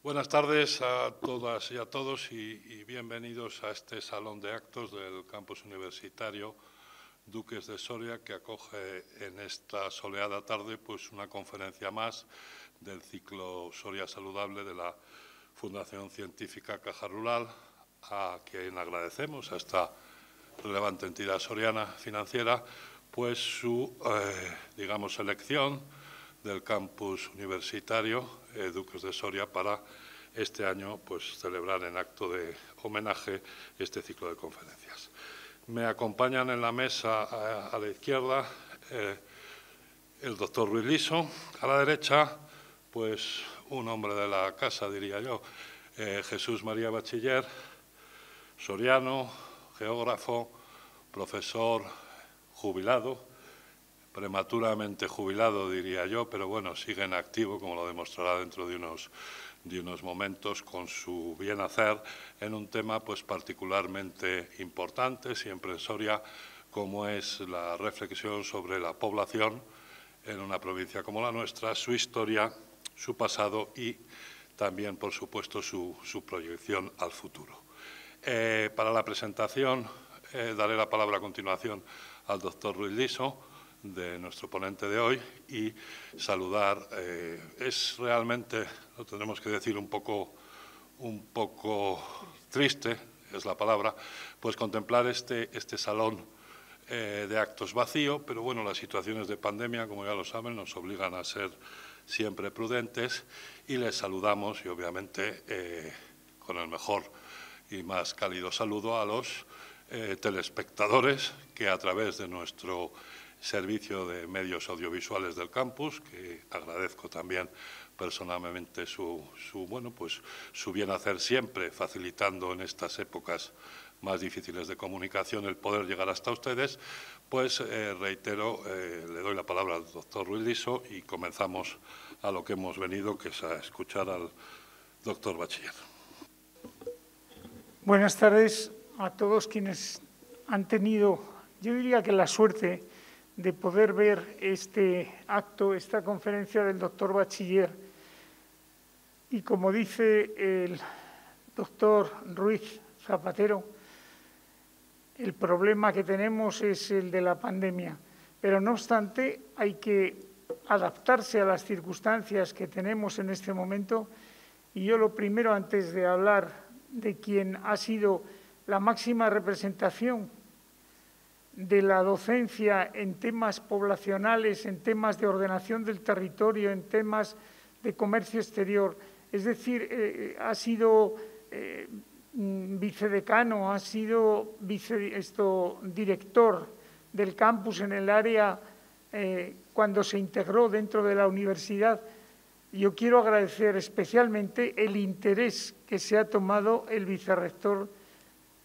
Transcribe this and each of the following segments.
Buenas tardes a todas y a todos y bienvenidos a este salón de actos del campus universitario Duques de Soria, que acoge en esta soleada tarde pues una conferencia más del ciclo Soria Saludable de la Fundación Científica Caja Rural, a quien agradecemos, a esta relevante entidad soriana financiera, pues su, elección del campus universitario Duques de Soria para este año pues celebrar en acto de homenaje este ciclo de conferencias. Me acompañan en la mesa a la izquierda el doctor Ruiz Liso, a la derecha pues un hombre de la casa, diría yo, Jesús María Bachiller, soriano, geógrafo, profesor jubilado, prematuramente jubilado, diría yo, pero bueno, sigue en activo, como lo demostrará dentro de unos momentos, con su bien hacer en un tema pues particularmente importante, siempre en Soria, como es la reflexión sobre la población en una provincia como la nuestra, su historia, su pasado y también, por supuesto, su proyección al futuro. Para la presentación daré la palabra a continuación al doctor Ruiz Liso, de nuestro ponente de hoy, y saludar. Es realmente, lo tendremos que decir, un poco triste, es la palabra, pues contemplar este salón de actos vacío, pero bueno, las situaciones de pandemia, como ya lo saben, nos obligan a ser siempre prudentes y les saludamos y obviamente con el mejor y más cálido saludo a los telespectadores que a través de nuestro servicio de medios audiovisuales del campus, que agradezco también personalmente su bien hacer siempre, facilitando en estas épocas más difíciles de comunicación el poder llegar hasta ustedes, pues reitero, le doy la palabra al doctor Ruiz Liso y comenzamos a lo que hemos venido, que es a escuchar al doctor Bachiller. Buenas tardes a todos quienes han tenido, yo diría que la suerte de poder ver este acto, esta conferencia del doctor Bachiller. Y como dice el doctor Ruiz Zapatero, el problema que tenemos es el de la pandemia. Pero no obstante, hay que adaptarse a las circunstancias que tenemos en este momento. Y yo lo primero, antes de hablar de quien ha sido la máxima representación de la docencia en temas poblacionales, en temas de ordenación del territorio, en temas de comercio exterior. Es decir, ha sido vicedecano, ha sido director del campus en el área cuando se integró dentro de la universidad. Yo quiero agradecer especialmente el interés que se ha tomado el vicerrector,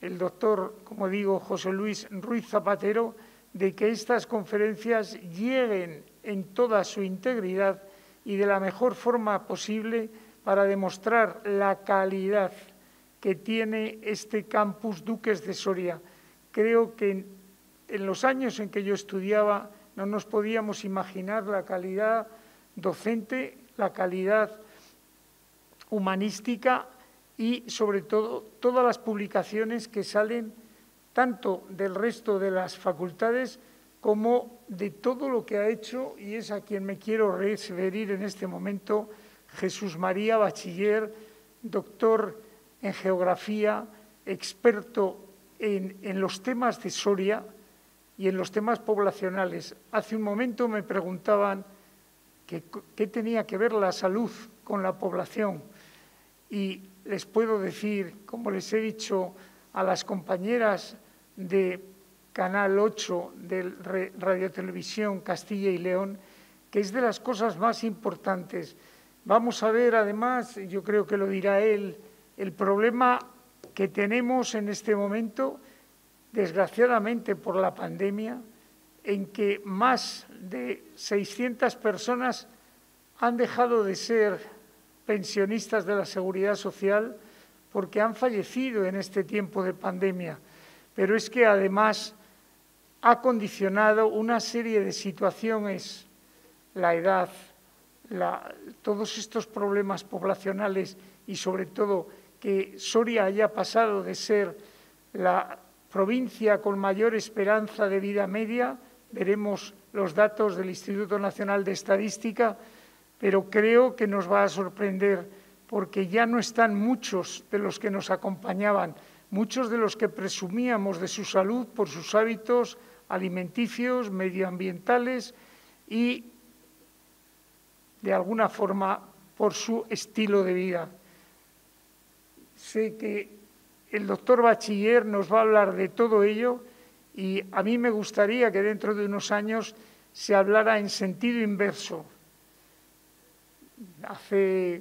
el doctor, como digo, José Luis Ruiz Zapatero, de que estas conferencias lleguen en toda su integridad y de la mejor forma posible para demostrar la calidad que tiene este campus Duques de Soria. Creo que en los años en que yo estudiaba no nos podíamos imaginar la calidad docente, la calidad humanística y, sobre todo, todas las publicaciones que salen tanto del resto de las facultades como de todo lo que ha hecho, y es a quien me quiero referir en este momento, Jesús María Bachiller, doctor en geografía, experto en los temas de Soria y en los temas poblacionales. Hace un momento me preguntaban qué tenía que ver la salud con la población, y les puedo decir, como les he dicho a las compañeras de Canal 8 de Radio Televisión Castilla y León, que es de las cosas más importantes. Vamos a ver, además, yo creo que lo dirá él, el problema que tenemos en este momento, desgraciadamente por la pandemia, en que más de 600 personas han dejado de ser pensionistas de la Seguridad Social porque han fallecido en este tiempo de pandemia. Pero es que además ha condicionado una serie de situaciones, la edad, todos estos problemas poblacionales y sobre todo que Soria haya pasado de ser la provincia con mayor esperanza de vida media. Veremos los datos del Instituto Nacional de Estadística, pero creo que nos va a sorprender porque ya no están muchos de los que nos acompañaban, muchos de los que presumíamos de su salud por sus hábitos alimenticios, medioambientales y, de alguna forma, por su estilo de vida. Sé que el doctor Bachiller nos va a hablar de todo ello y a mí me gustaría que dentro de unos años se hablara en sentido inverso.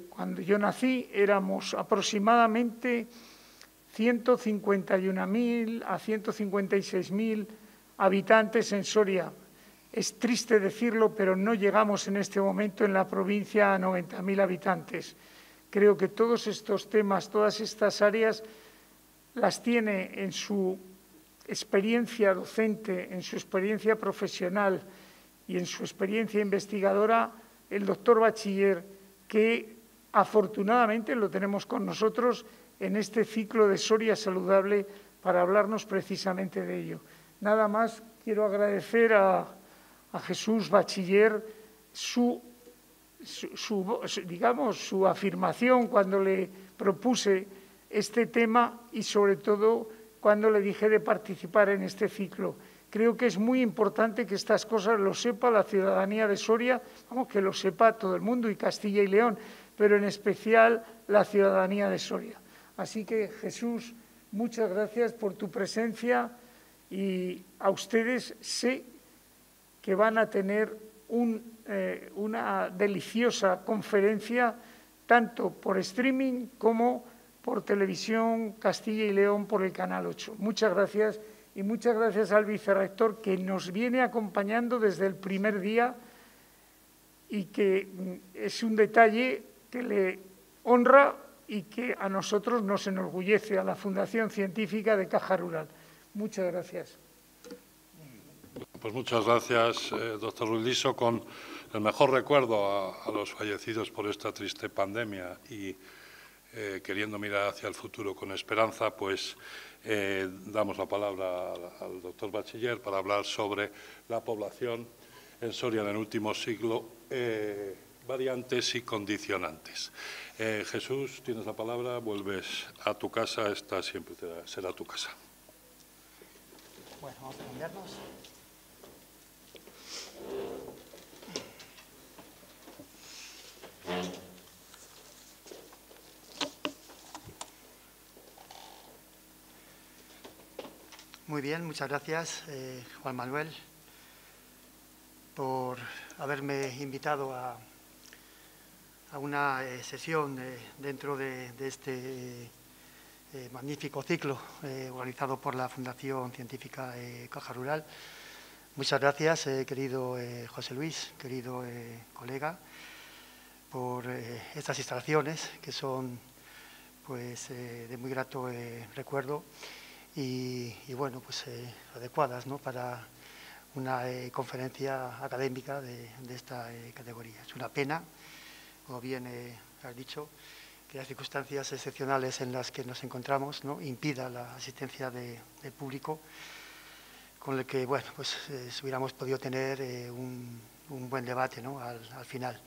Cuando yo nací éramos aproximadamente 151.000 a 156.000 habitantes en Soria. Es triste decirlo, pero no llegamos en este momento en la provincia a 90.000 habitantes. Creo que todos estos temas, todas estas áreas, las tiene en su experiencia docente, en su experiencia profesional y en su experiencia investigadora, el doctor Bachiller, que afortunadamente lo tenemos con nosotros en este ciclo de Soria Saludable para hablarnos precisamente de ello. Nada más, quiero agradecer a Jesús Bachiller su afirmación cuando le propuse este tema y sobre todo cuando le dije de participar en este ciclo. Creo que es muy importante que estas cosas lo sepa la ciudadanía de Soria, vamos, que lo sepa todo el mundo y Castilla y León, pero en especial la ciudadanía de Soria. Así que, Jesús, muchas gracias por tu presencia y a ustedes sé que van a tener una deliciosa conferencia tanto por streaming como por televisión Castilla y León por el Canal 8. Muchas gracias y muchas gracias al vicerrector que nos viene acompañando desde el primer día y que es un detalle que le honra y que a nosotros nos enorgullece, a la Fundación Científica de Caja Rural. Muchas gracias. Pues muchas gracias, doctor Ruiz Liso, con el mejor recuerdo a los fallecidos por esta triste pandemia y queriendo mirar hacia el futuro con esperanza, pues damos la palabra al doctor Bachiller para hablar sobre la población en Soria en el último siglo, variantes y condicionantes. Jesús, tienes la palabra, vuelves a tu casa, esta siempre será tu casa. Bueno, vamos a cambiarnos. Muy bien, muchas gracias, Juan Manuel, por haberme invitado a una sesión dentro de este magnífico ciclo organizado por la Fundación Científica Caja Rural. Muchas gracias, querido José Luis, querido colega, por estas instalaciones que son pues, de muy grato recuerdo y bueno, pues adecuadas, ¿no?, para una conferencia académica de esta categoría. Es una pena, como bien has dicho, que las circunstancias excepcionales en las que nos encontramos, ¿no?, impida la asistencia del público, con el que, bueno, pues hubiéramos podido tener un buen debate, ¿no?, al final.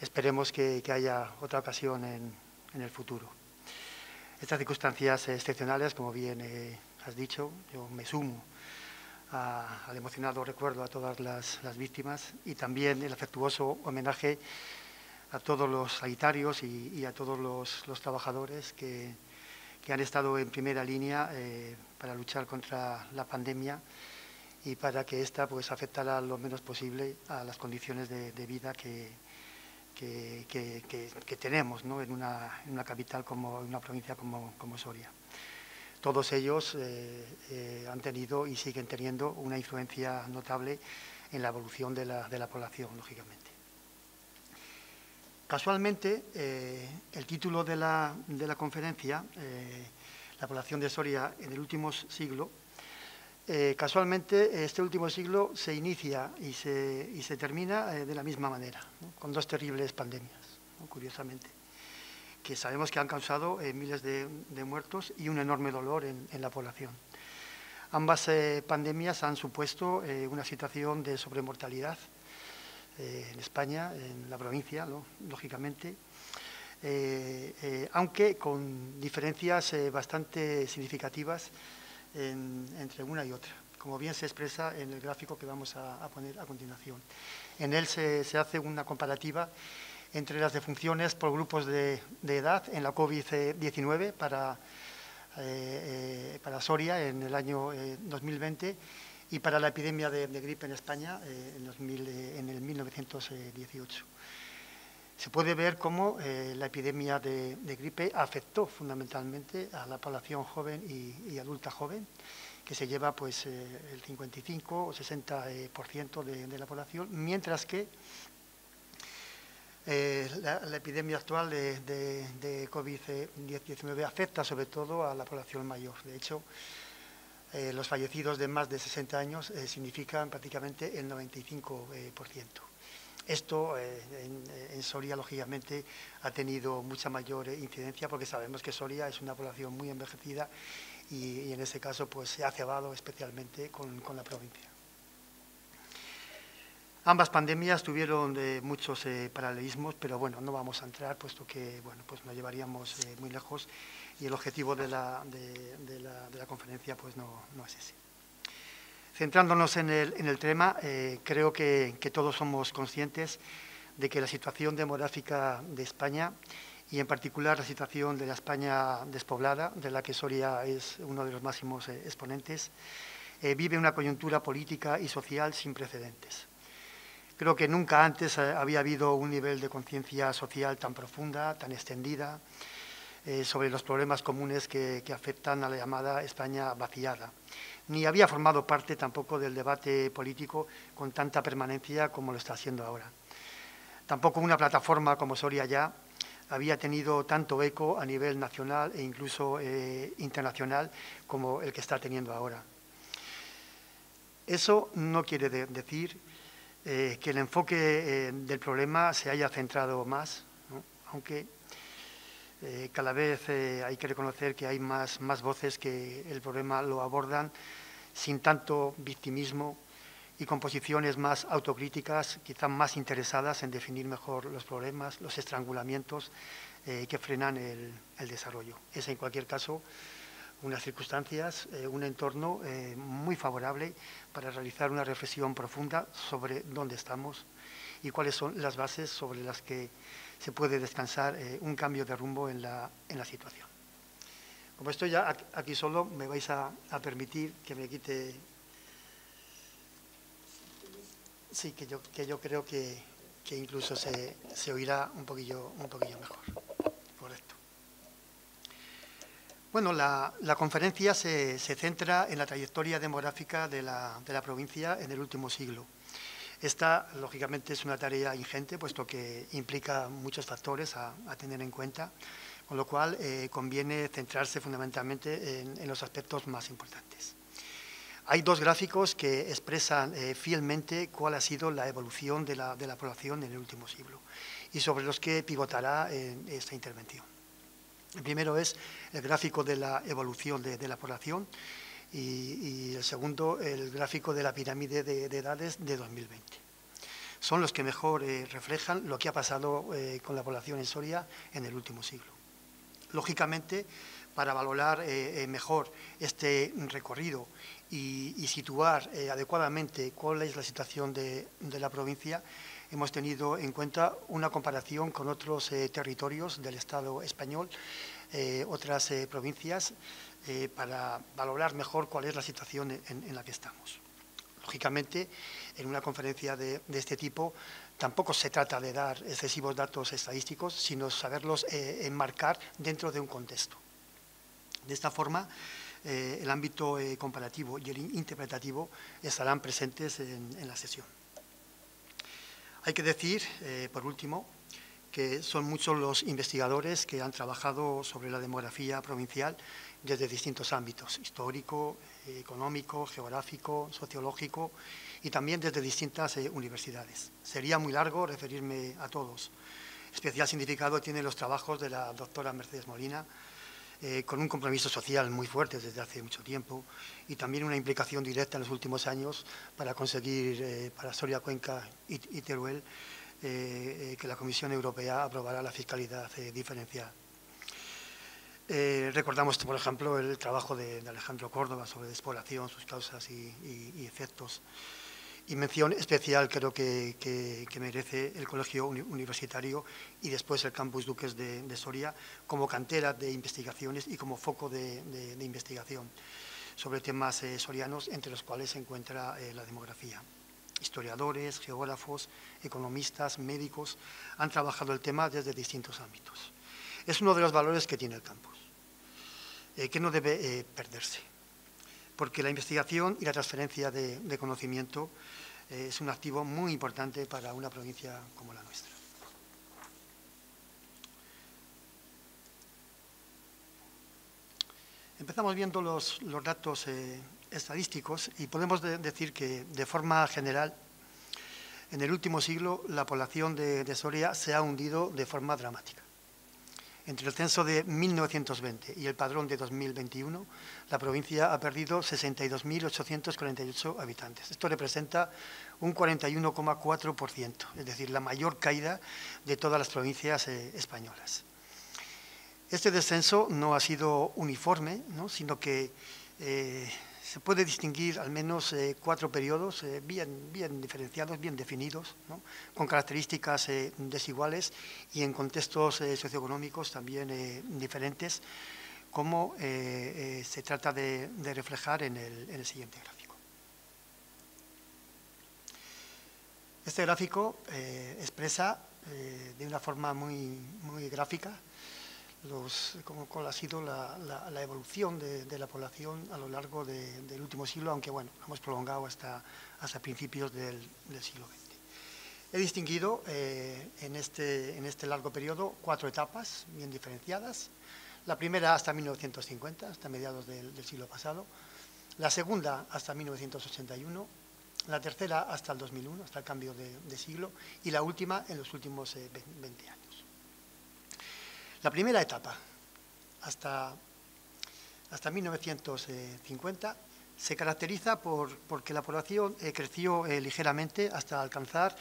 Esperemos que haya otra ocasión en el futuro. Estas circunstancias excepcionales, como bien has dicho, yo me sumo al emocionado recuerdo a todas las víctimas y también el afectuoso homenaje a todos los sanitarios y a todos los trabajadores que han estado en primera línea para luchar contra la pandemia y para que ésta pues, afectara lo menos posible a las condiciones de vida que tenemos, ¿no?, en una capital, como en una provincia como Soria. Todos ellos han tenido y siguen teniendo una influencia notable en la evolución de la población, lógicamente. Casualmente, el título de la conferencia, La población de Soria en el último siglo, casualmente este último siglo se inicia y se termina de la misma manera, ¿no?, con dos terribles pandemias, ¿no?, curiosamente. que sabemos que han causado miles de muertos y un enorme dolor en la población. Ambas pandemias han supuesto una situación de sobremortalidad en España, en la provincia, ¿no?, lógicamente, aunque con diferencias bastante significativas entre una y otra, como bien se expresa en el gráfico que vamos a poner a continuación. En él se hace una comparativa entre las defunciones por grupos de edad en la COVID-19 para Soria en el año 2020 y para la epidemia de gripe en España en el 1918. Se puede ver cómo la epidemia de gripe afectó fundamentalmente a la población joven y adulta joven, que se lleva pues, el 55 o 60% de la población, mientras que la epidemia actual de COVID-19 afecta sobre todo a la población mayor. De hecho, los fallecidos de más de 60 años significan prácticamente el 95%. Esto en Soria, lógicamente, ha tenido mucha mayor incidencia porque sabemos que Soria es una población muy envejecida y en ese caso pues, se ha cebado especialmente con la provincia. Ambas pandemias tuvieron muchos paralelismos, pero bueno, no vamos a entrar, puesto que bueno, pues nos llevaríamos muy lejos y el objetivo de la conferencia pues no es ese. Centrándonos en el tema, creo que todos somos conscientes de que la situación demográfica de España y en particular la situación de la España despoblada, de la que Soria es uno de los máximos exponentes, vive una coyuntura política y social sin precedentes. Creo que nunca antes había habido un nivel de conciencia social tan profunda, tan extendida, sobre los problemas comunes que afectan a la llamada España vaciada. Ni había formado parte tampoco del debate político con tanta permanencia como lo está haciendo ahora. Tampoco una plataforma como Soria Ya había tenido tanto eco a nivel nacional e incluso internacional como el que está teniendo ahora. Eso no quiere decir que el enfoque del problema se haya centrado más, ¿no?, aunque cada vez hay que reconocer que hay más voces que el problema lo abordan sin tanto victimismo y con posiciones más autocríticas, quizás más interesadas en definir mejor los problemas, los estrangulamientos que frenan el desarrollo. Es en cualquier caso unas circunstancias, un entorno muy favorable para realizar una reflexión profunda sobre dónde estamos y cuáles son las bases sobre las que se puede descansar un cambio de rumbo en la situación. Como estoy ya aquí solo, me vais a permitir que me quite... Sí, que yo creo que incluso se oirá un poquillo mejor. Correcto. Bueno, la conferencia se centra en la trayectoria demográfica de la provincia en el último siglo. Esta, lógicamente, es una tarea ingente, puesto que implica muchos factores a tener en cuenta, con lo cual conviene centrarse fundamentalmente en los aspectos más importantes. Hay dos gráficos que expresan fielmente cuál ha sido la evolución de la población en el último siglo y sobre los que pivotará esta intervención. El primero es el gráfico de la evolución de la población y el segundo, el gráfico de la pirámide de edades de 2020. Son los que mejor reflejan lo que ha pasado con la población en Soria en el último siglo. Lógicamente, para valorar mejor este recorrido y situar adecuadamente cuál es la situación de la provincia, hemos tenido en cuenta una comparación con otros territorios del Estado español, otras provincias, para valorar mejor cuál es la situación en la que estamos. Lógicamente, en una conferencia de este tipo tampoco se trata de dar excesivos datos estadísticos, sino saberlos enmarcar dentro de un contexto. De esta forma, el ámbito comparativo y el interpretativo estarán presentes en la sesión. Hay que decir, por último, que son muchos los investigadores que han trabajado sobre la demografía provincial desde distintos ámbitos, histórico, económico, geográfico, sociológico y también desde distintas universidades. Sería muy largo referirme a todos. Especial significado tienen los trabajos de la doctora Mercedes Molina, con un compromiso social muy fuerte desde hace mucho tiempo y también una implicación directa en los últimos años para conseguir para Soria, Cuenca y Teruel que la Comisión Europea aprobará la fiscalidad diferencial. Recordamos, por ejemplo, el trabajo de Alejandro Córdoba sobre despoblación, sus causas y efectos. Y mención especial creo que merece el Colegio Universitario y después el Campus Duques de Soria como cantera de investigaciones y como foco de investigación sobre temas sorianos, entre los cuales se encuentra la demografía. Historiadores, geógrafos, economistas, médicos han trabajado el tema desde distintos ámbitos. Es uno de los valores que tiene el campus, que no debe perderse, porque la investigación y la transferencia de conocimiento es un activo muy importante para una provincia como la nuestra. Empezamos viendo los datos estadísticos y podemos decir que, de forma general, en el último siglo la población de Soria se ha hundido de forma dramática. Entre el censo de 1920 y el padrón de 2021, la provincia ha perdido 62.848 habitantes. Esto representa un 41,4%, es decir, la mayor caída de todas las provincias españolas. Este descenso no ha sido uniforme, ¿no?, sino que se puede distinguir al menos 4 periodos bien diferenciados, bien definidos, ¿no?, con características desiguales y en contextos socioeconómicos también diferentes, como se trata de reflejar en el siguiente gráfico. Este gráfico expresa de una forma muy gráfica cómo ha sido la evolución de la población a lo largo del último siglo, aunque bueno, hemos prolongado hasta principios del siglo XX. He distinguido en este largo periodo 4 etapas bien diferenciadas. La primera hasta 1950, hasta mediados del siglo pasado. La segunda hasta 1981. La tercera hasta el 2001, hasta el cambio de siglo. Y la última en los últimos 20 años. La primera etapa, hasta 1950, se caracteriza porque la población creció ligeramente hasta alcanzar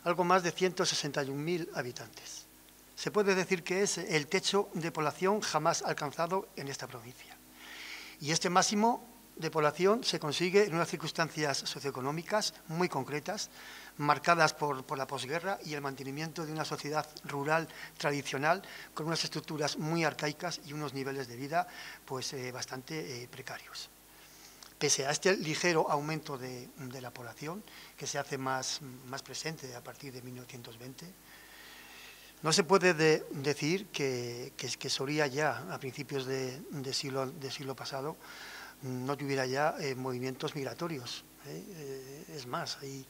algo más de 161.000 habitantes. Se puede decir que es el techo de población jamás alcanzado en esta provincia. Y este máximo de población se consigue en unas circunstancias socioeconómicas muy concretas, marcadas por la posguerra y el mantenimiento de una sociedad rural tradicional con unas estructuras muy arcaicas y unos niveles de vida pues bastante precarios. Pese a este ligero aumento de la población, que se hace más presente a partir de 1920, no se puede decir que Soria ya a principios de siglo pasado no tuviera ya movimientos migratorios. Es más, hay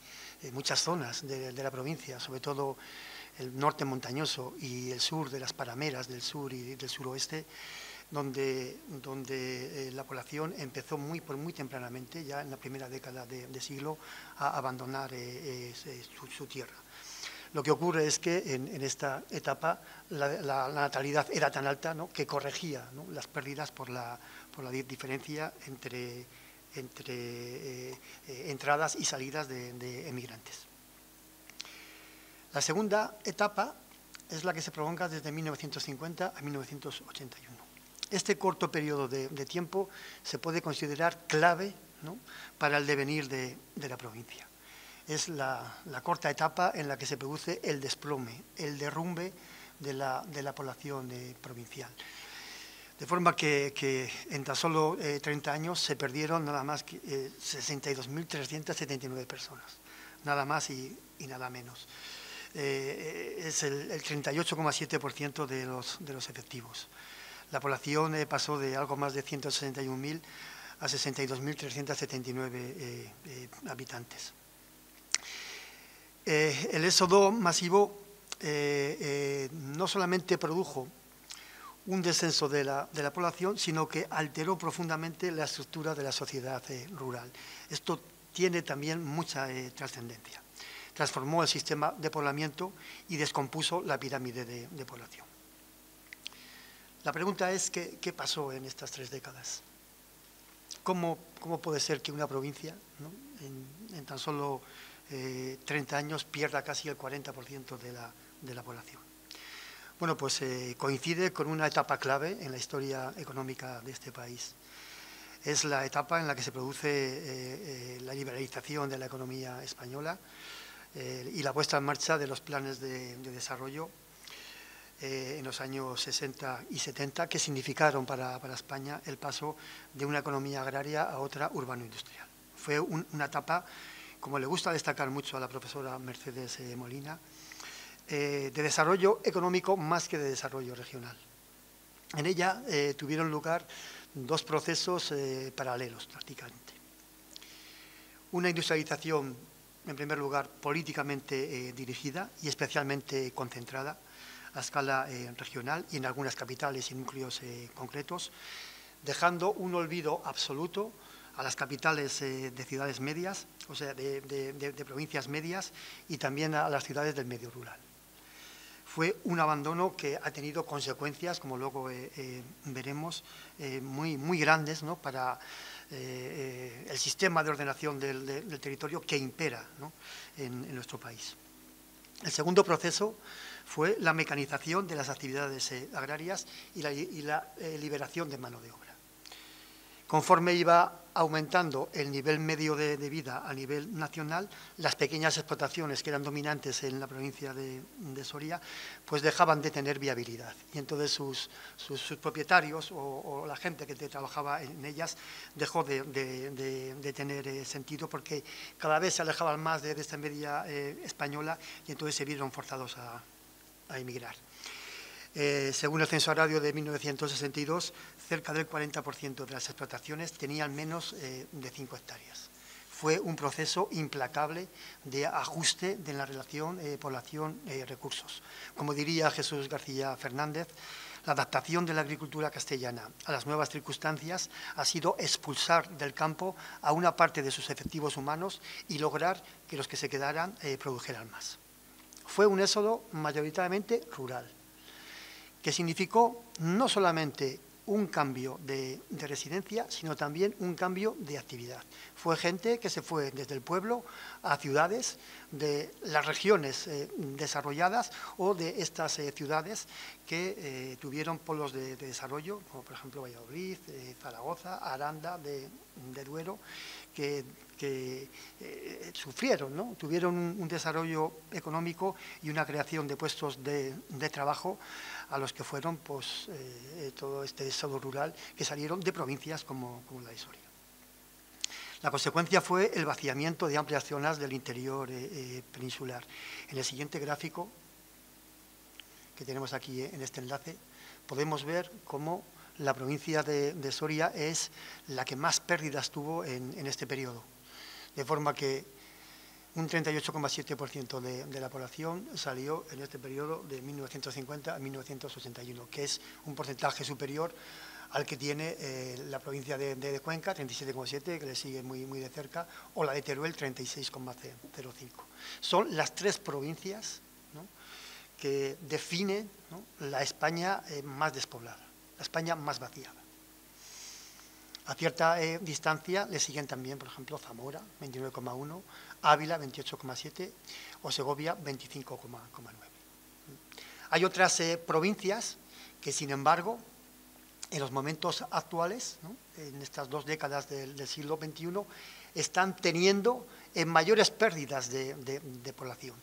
muchas zonas de la provincia, sobre todo el norte montañoso y el sur de las parameras del sur y del suroeste, donde la población empezó muy tempranamente, ya en la primera década de siglo, a abandonar su tierra. Lo que ocurre es que en esta etapa la natalidad era tan alta, ¿no?, que corregía, ¿no?, las pérdidas por la diferencia entre entradas y salidas de emigrantes. La segunda etapa es la que se prolonga desde 1950 a 1981. Este corto periodo de tiempo se puede considerar clave, ¿no?, para el devenir de la provincia. Es la corta etapa en la que se produce el desplome, el derrumbe de la población provincial. De forma que en tan solo 30 años se perdieron nada más que 62.379 personas, nada más y nada menos. Es el 38,7% de los efectivos. La población pasó de algo más de 161.000 a 62.379 habitantes. El éxodo masivo no solamente produjo un descenso de la población, sino que alteró profundamente la estructura de la sociedad rural. Esto tiene también mucha trascendencia. transformó el sistema de poblamiento y descompuso la pirámide de población. La pregunta es, ¿qué pasó en estas 3 décadas? ¿Cómo puede ser que una provincia, ¿no?, en tan solo 30 años pierda casi el 40% de la población? Bueno, pues coincide con una etapa clave en la historia económica de este país. Es la etapa en la que se produce la liberalización de la economía española y la puesta en marcha de los planes de desarrollo en los años 60 y 70, que significaron para España el paso de una economía agraria a otra urbano-industrial. Fue una etapa, como le gusta destacar mucho a la profesora Mercedes Molina, de desarrollo económico más que de desarrollo regional. En ella tuvieron lugar 2 procesos paralelos prácticamente. Una industrialización, en primer lugar, políticamente dirigida y especialmente concentrada a escala regional y en algunas capitales y núcleos concretos, dejando un olvido absoluto a las capitales de ciudades medias, o sea, de provincias medias, y también a las ciudades del medio rural. Fue un abandono que ha tenido consecuencias, como luego veremos, muy grandes, ¿no?, para el sistema de ordenación del territorio que impera, ¿no?, en nuestro país. El segundo proceso fue la mecanización de las actividades agrarias y la liberación de mano de obra. Conforme iba aumentando el nivel medio de vida a nivel nacional, las pequeñas explotaciones que eran dominantes en la provincia de Soria, pues dejaban de tener viabilidad. Y entonces sus propietarios o la gente que trabajaba en ellas dejó de tener sentido, porque cada vez se alejaban más de esta media española y entonces se vieron forzados a emigrar. Según el censo agrario de 1962, cerca del 40% de las explotaciones tenían menos de 5 hectáreas. Fue un proceso implacable de ajuste de la relación población-recursos. Como diría Jesús García Fernández, la adaptación de la agricultura castellana a las nuevas circunstancias ha sido expulsar del campo a una parte de sus efectivos humanos y lograr que los que se quedaran produjeran más. Fue un éxodo mayoritariamente rural, que significó no solamente un cambio de residencia, sino también un cambio de actividad. Fue gente que se fue desde el pueblo a ciudades de las regiones desarrolladas o de estas ciudades que tuvieron polos de desarrollo, como por ejemplo Valladolid, Zaragoza, Aranda, de Duero, que sufrieron, ¿no?, tuvieron un desarrollo económico y una creación de puestos de trabajo a los que fueron pues, todo este éxodo rural que salieron de provincias como la de Soria. La consecuencia fue el vaciamiento de amplias zonas del interior peninsular. En el siguiente gráfico, que tenemos aquí en este enlace, podemos ver cómo la provincia de Soria es la que más pérdidas tuvo en este periodo, de forma que un 38,7% de la población salió en este periodo de 1950 a 1981, que es un porcentaje superior al que tiene la provincia de Cuenca, 37,7%, que le sigue muy de cerca, o la de Teruel, 36,05%. Son las 3 provincias, ¿no?, que definen, ¿no?, la España más despoblada, la España más vaciada. A cierta distancia le siguen también, por ejemplo, Zamora, 29,1%, Ávila, 28,7%, o Segovia, 25,9%. Hay otras provincias que, sin embargo, en los momentos actuales, ¿no?, en estas 2 décadas del siglo XXI, están teniendo mayores pérdidas de población.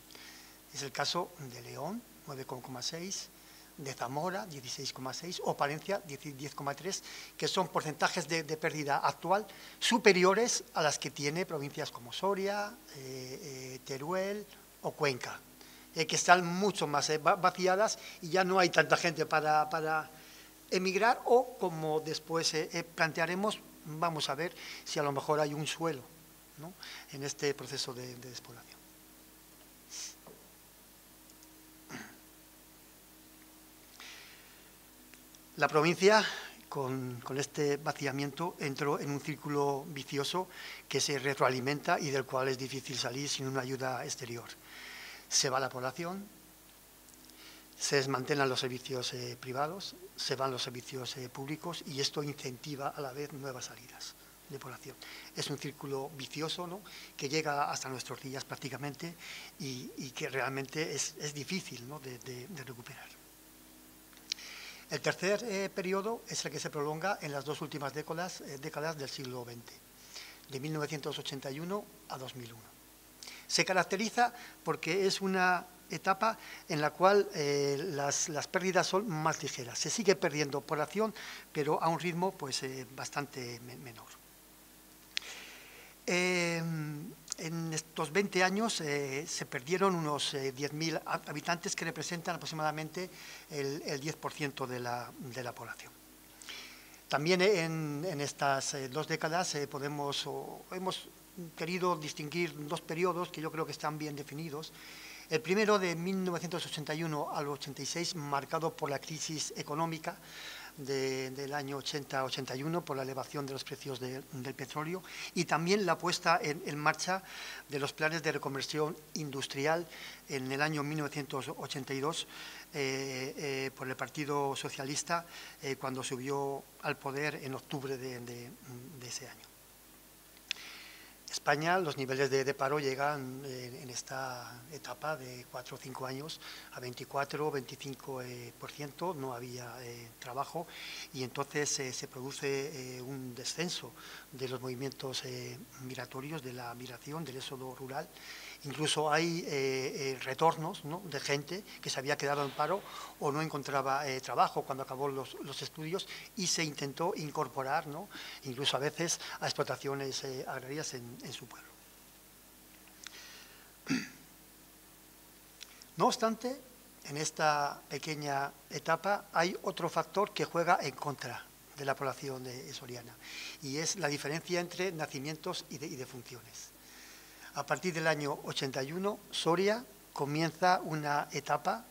Es el caso de León, 9,6%, de Zamora, 16,6%, o Palencia, 10,3%, que son porcentajes de pérdida actual superiores a las que tiene provincias como Soria, Teruel o Cuenca, que están mucho más vaciadas y ya no hay tanta gente para emigrar, o como después plantearemos, vamos a ver si a lo mejor hay un suelo, ¿no?, en este proceso de despoblación. La provincia con este vaciamiento entró en un círculo vicioso que se retroalimenta y del cual es difícil salir sin una ayuda exterior. Se va la población, se desmantelan los servicios privados, se van los servicios públicos y esto incentiva a la vez nuevas salidas de población. Es un círculo vicioso, ¿no?, que llega hasta nuestros días prácticamente y que realmente es difícil, ¿no?, de recuperar. El tercer periodo es el que se prolonga en las dos últimas décadas del siglo XX, de 1981 a 2001. Se caracteriza porque es una etapa en la cual las pérdidas son más ligeras. Se sigue perdiendo población, pero a un ritmo pues, bastante menor. En estos 20 años se perdieron unos 10.000 habitantes que representan aproximadamente el 10% de la población. También en estas 2 décadas hemos querido distinguir 2 periodos que yo creo que están bien definidos. El primero, de 1981 al 86, marcado por la crisis económica del año 80-81, por la elevación de los precios del petróleo, y también la puesta en marcha de los planes de reconversión industrial en el año 1982 por el Partido Socialista, cuando subió al poder en octubre de ese año. España, los niveles de paro llegan en esta etapa de 4 o 5 años a 24-25%, no había trabajo y entonces se produce un descenso de los movimientos migratorios, de la migración, del éxodo rural. Incluso hay retornos, ¿no?, de gente que se había quedado en paro o no encontraba trabajo cuando acabó los estudios y se intentó incorporar, ¿no?, incluso a veces a explotaciones agrarias en su pueblo. No obstante, en esta pequeña etapa hay otro factor que juega en contra de la población soriana y es la diferencia entre nacimientos y defunciones. A partir del año 81, Soria comienza una etapa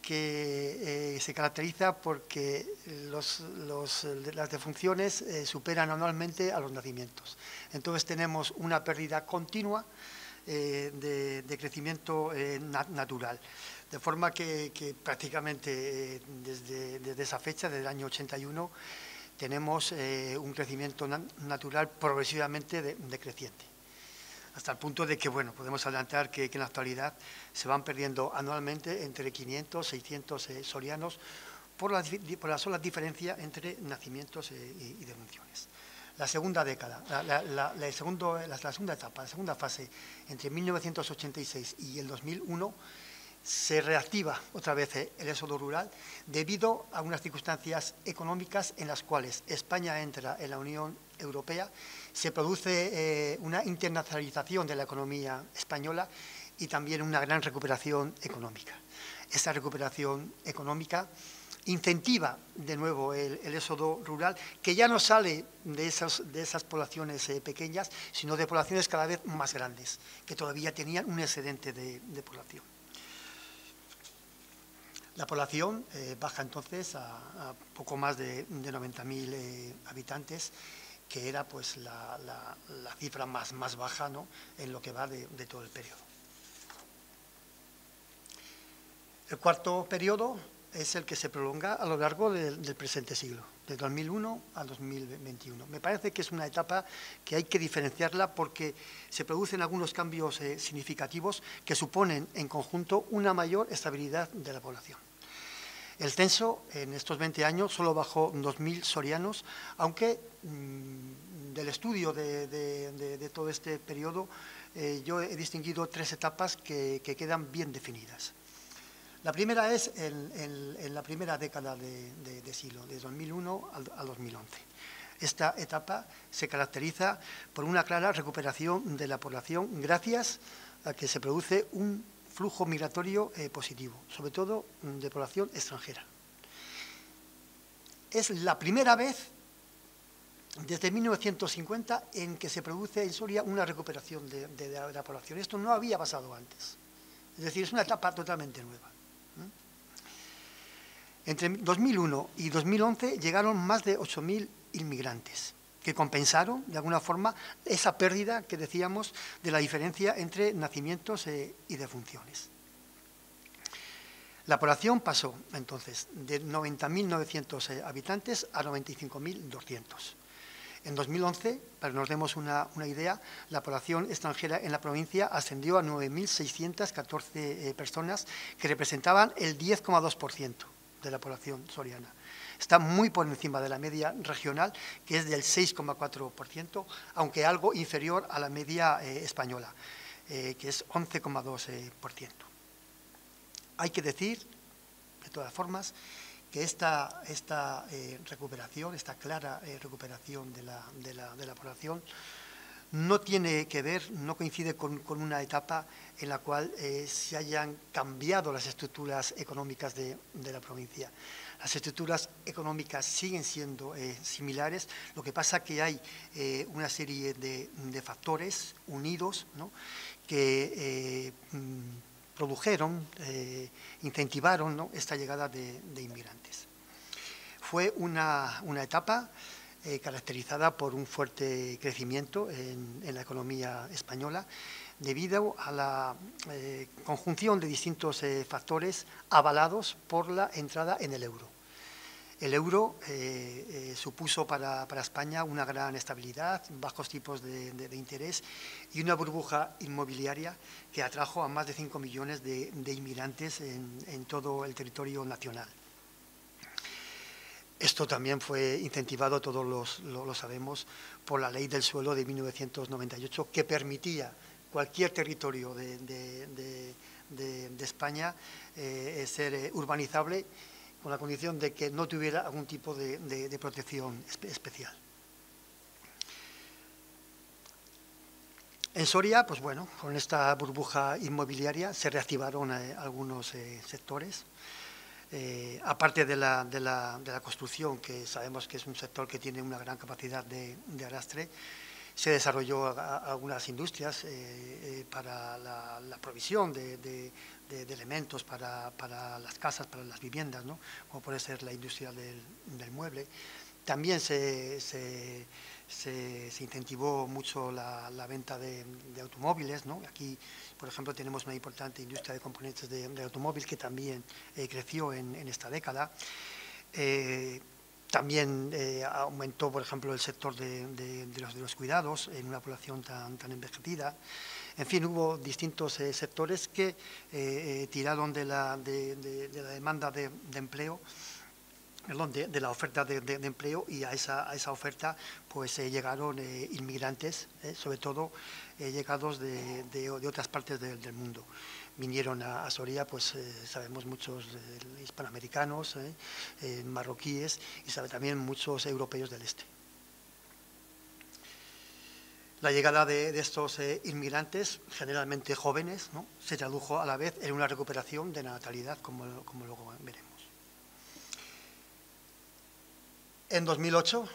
que se caracteriza porque las defunciones superan anualmente a los nacimientos. Entonces tenemos una pérdida continua de crecimiento natural. De forma que prácticamente desde esa fecha, desde el año 81, tenemos un crecimiento natural progresivamente decreciente. Hasta el punto de que, bueno, podemos adelantar que en la actualidad se van perdiendo anualmente entre 500 y 600 sorianos por la sola diferencia entre nacimientos y defunciones. La segunda década, la segunda etapa, la segunda fase, entre 1986 y el 2001, se reactiva otra vez el éxodo rural debido a unas circunstancias económicas en las cuales España entra en la Unión Europea, se produce una internacionalización de la economía española y también una gran recuperación económica. Esta recuperación económica incentiva de nuevo el éxodo rural, que ya no sale de esas poblaciones pequeñas, sino de poblaciones cada vez más grandes, que todavía tenían un excedente de población. La población baja entonces a poco más de 90.000 habitantes, que era pues la cifra más baja, ¿no?, en lo que va de todo el periodo. El cuarto periodo es el que se prolonga a lo largo del presente siglo, de 2001 a 2021. Me parece que es una etapa que hay que diferenciarla porque se producen algunos cambios significativos que suponen en conjunto una mayor estabilidad de la población. El censo en estos 20 años solo bajó 2.000 sorianos, aunque del estudio de todo este periodo yo he distinguido 3 etapas que quedan bien definidas. La primera es en la primera década de siglo, de 2001 al 2011. Esta etapa se caracteriza por una clara recuperación de la población gracias a que se produce un flujo migratorio positivo, sobre todo de población extranjera. Es la primera vez desde 1950 en que se produce en Soria una recuperación de la población. Esto no había pasado antes. Es decir, es una etapa totalmente nueva. Entre 2001 y 2011 llegaron más de 8.000 inmigrantes, que compensaron, de alguna forma, esa pérdida que decíamos de la diferencia entre nacimientos y defunciones. La población pasó, entonces, de 90.900 habitantes a 95.200. En 2011, para que nos demos una idea, la población extranjera en la provincia ascendió a 9.614 personas, que representaban el 10,2% de la población soriana. Está muy por encima de la media regional, que es del 6,4%, aunque algo inferior a la media española, que es 11,2%. Hay que decir, de todas formas, que esta recuperación, esta clara recuperación de la población, no tiene que ver, no coincide con una etapa en la cual se hayan cambiado las estructuras económicas de la provincia. Las estructuras económicas siguen siendo similares, lo que pasa que hay una serie de factores unidos, ¿no?, que produjeron, incentivaron, ¿no?, esta llegada de inmigrantes. Fue una etapa caracterizada por un fuerte crecimiento en la economía española, debido a la conjunción de distintos factores avalados por la entrada en el euro. El euro supuso para España una gran estabilidad, bajos tipos de interés y una burbuja inmobiliaria que atrajo a más de 5 millones de inmigrantes en todo el territorio nacional. Esto también fue incentivado, todos lo sabemos, por la Ley del Suelo de 1998, que permitía cualquier territorio de España ser urbanizable, con la condición de que no tuviera algún tipo de protección especial. En Soria, pues bueno, con esta burbuja inmobiliaria se reactivaron algunos sectores. Aparte de la construcción, que sabemos que es un sector que tiene una gran capacidad de arrastre, se desarrolló algunas industrias para la provisión de elementos para las casas, para las viviendas, ¿no?, como puede ser la industria del mueble. También se incentivó mucho la venta de automóviles, ¿no? Aquí, por ejemplo, tenemos una importante industria de componentes de automóvil que también creció en esta década. También aumentó, por ejemplo, el sector de los cuidados en una población tan envejecida. En fin, hubo distintos sectores que tiraron de la demanda de empleo, perdón, de la oferta de empleo, y a esa oferta pues llegaron inmigrantes, sobre todo llegados de otras partes del mundo. Vinieron a Soria, pues sabemos, muchos hispanoamericanos, marroquíes, y también muchos europeos del este. La llegada de estos inmigrantes, generalmente jóvenes, ¿no?, se tradujo a la vez en una recuperación de la natalidad, como luego veremos. En 2008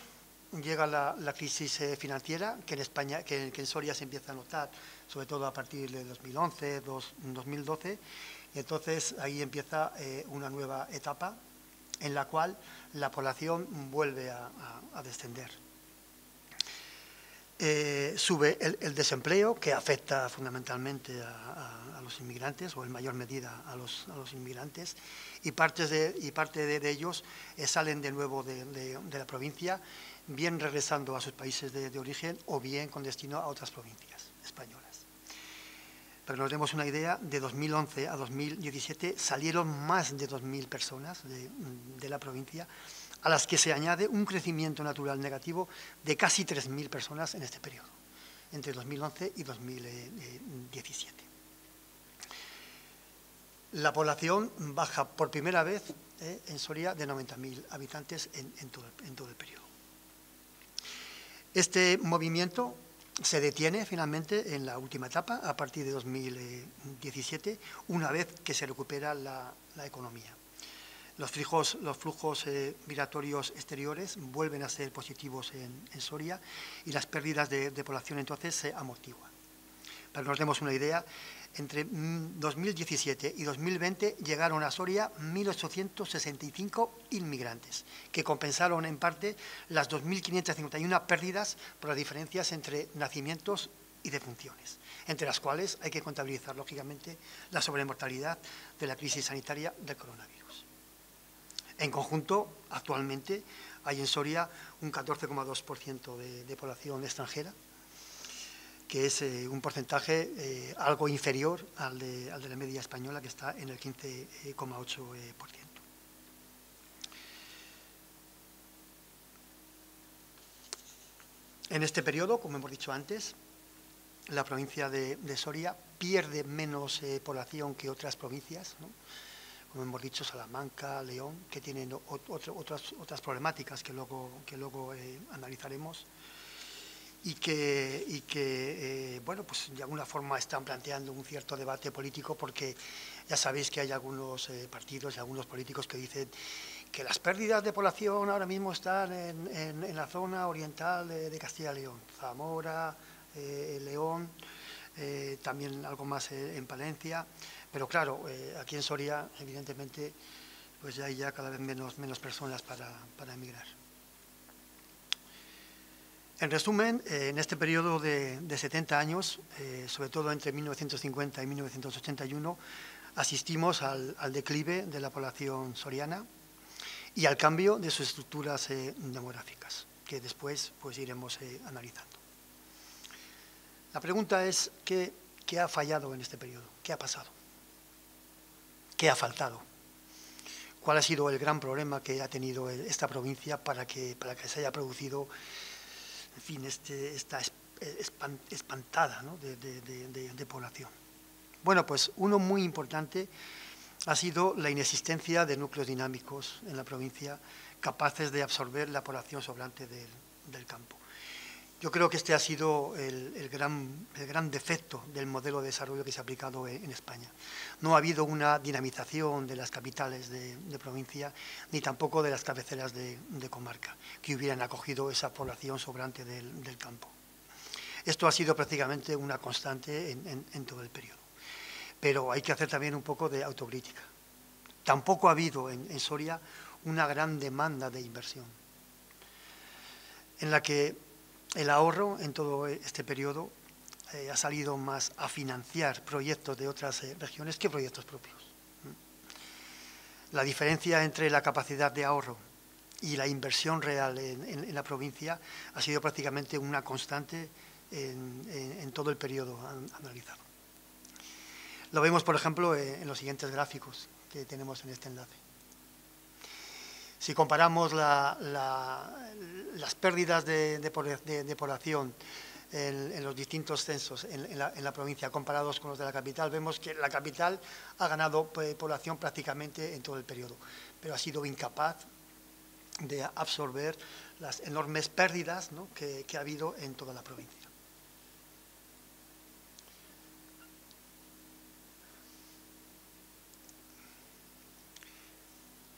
llega la crisis financiera, que en España, que en Soria se empieza a notar, sobre todo a partir de 2011, 2012, y entonces ahí empieza una nueva etapa en la cual la población vuelve a descender. Sube el desempleo, que afecta fundamentalmente a los inmigrantes, o en mayor medida a los inmigrantes, y parte de ellos salen de nuevo de la provincia, bien regresando a sus países de origen o bien con destino a otras provincias españolas. Para que nos demos una idea, de 2011 a 2017 salieron más de 2.000 personas de la provincia, a las que se añade un crecimiento natural negativo de casi 3.000 personas en este periodo, entre 2011 y 2017. La población baja por primera vez en Soria de 90.000 habitantes en todo el periodo. Este movimiento se detiene finalmente en la última etapa, a partir de 2017, una vez que se recupera la economía. Los flujos migratorios exteriores vuelven a ser positivos en Soria, y las pérdidas de población entonces se amortiguan. Para que nos demos una idea, entre 2017 y 2020 llegaron a Soria 1.865 inmigrantes, que compensaron en parte las 2.551 pérdidas por las diferencias entre nacimientos y defunciones, entre las cuales hay que contabilizar, lógicamente, la sobremortalidad de la crisis sanitaria del coronavirus. En conjunto, actualmente, hay en Soria un 14,2% de población extranjera, que es un porcentaje algo inferior al de la media española, que está en el 15,8%. En este periodo, como hemos dicho antes, la provincia de Soria pierde menos población que otras provincias, ¿no? Como hemos dicho, Salamanca, León, que tienen otras problemáticas que luego analizaremos. Y que bueno, pues de alguna forma están planteando un cierto debate político, porque ya sabéis que hay algunos partidos y algunos políticos que dicen que las pérdidas de población ahora mismo están en la zona oriental de Castilla y León, Zamora, León, también algo más en Palencia, pero claro, aquí en Soria, evidentemente, pues ya hay cada vez menos personas para emigrar. En resumen, en este periodo de 70 años, sobre todo entre 1950 y 1981, asistimos al declive de la población soriana y al cambio de sus estructuras demográficas, que después pues iremos analizando. La pregunta es, ¿qué ha fallado en este periodo? ¿Qué ha pasado? ¿Qué ha faltado? ¿Cuál ha sido el gran problema que ha tenido esta provincia para que se haya producido, en fin, esta espantada, ¿no?, de población? Bueno, pues uno muy importante ha sido la inexistencia de núcleos dinámicos en la provincia capaces de absorber la población sobrante del campo. Yo creo que este ha sido el gran defecto del modelo de desarrollo que se ha aplicado en España. No ha habido una dinamización de las capitales de provincia, ni tampoco de las cabeceras de comarca, que hubieran acogido esa población sobrante del campo. Esto ha sido prácticamente una constante en todo el periodo. Pero hay que hacer también un poco de autocrítica. Tampoco ha habido en Soria una gran demanda de inversión, en la que el ahorro en todo este periodo ha salido más a financiar proyectos de otras regiones que proyectos propios. La diferencia entre la capacidad de ahorro y la inversión real en la provincia ha sido prácticamente una constante en todo el periodo analizado. Lo vemos, por ejemplo, en los siguientes gráficos que tenemos en este enlace. Si comparamos las pérdidas de población en los distintos censos en la provincia comparados con los de la capital, vemos que la capital ha ganado población prácticamente en todo el periodo, pero ha sido incapaz de absorber las enormes pérdidas, ¿no?, que ha habido en toda la provincia.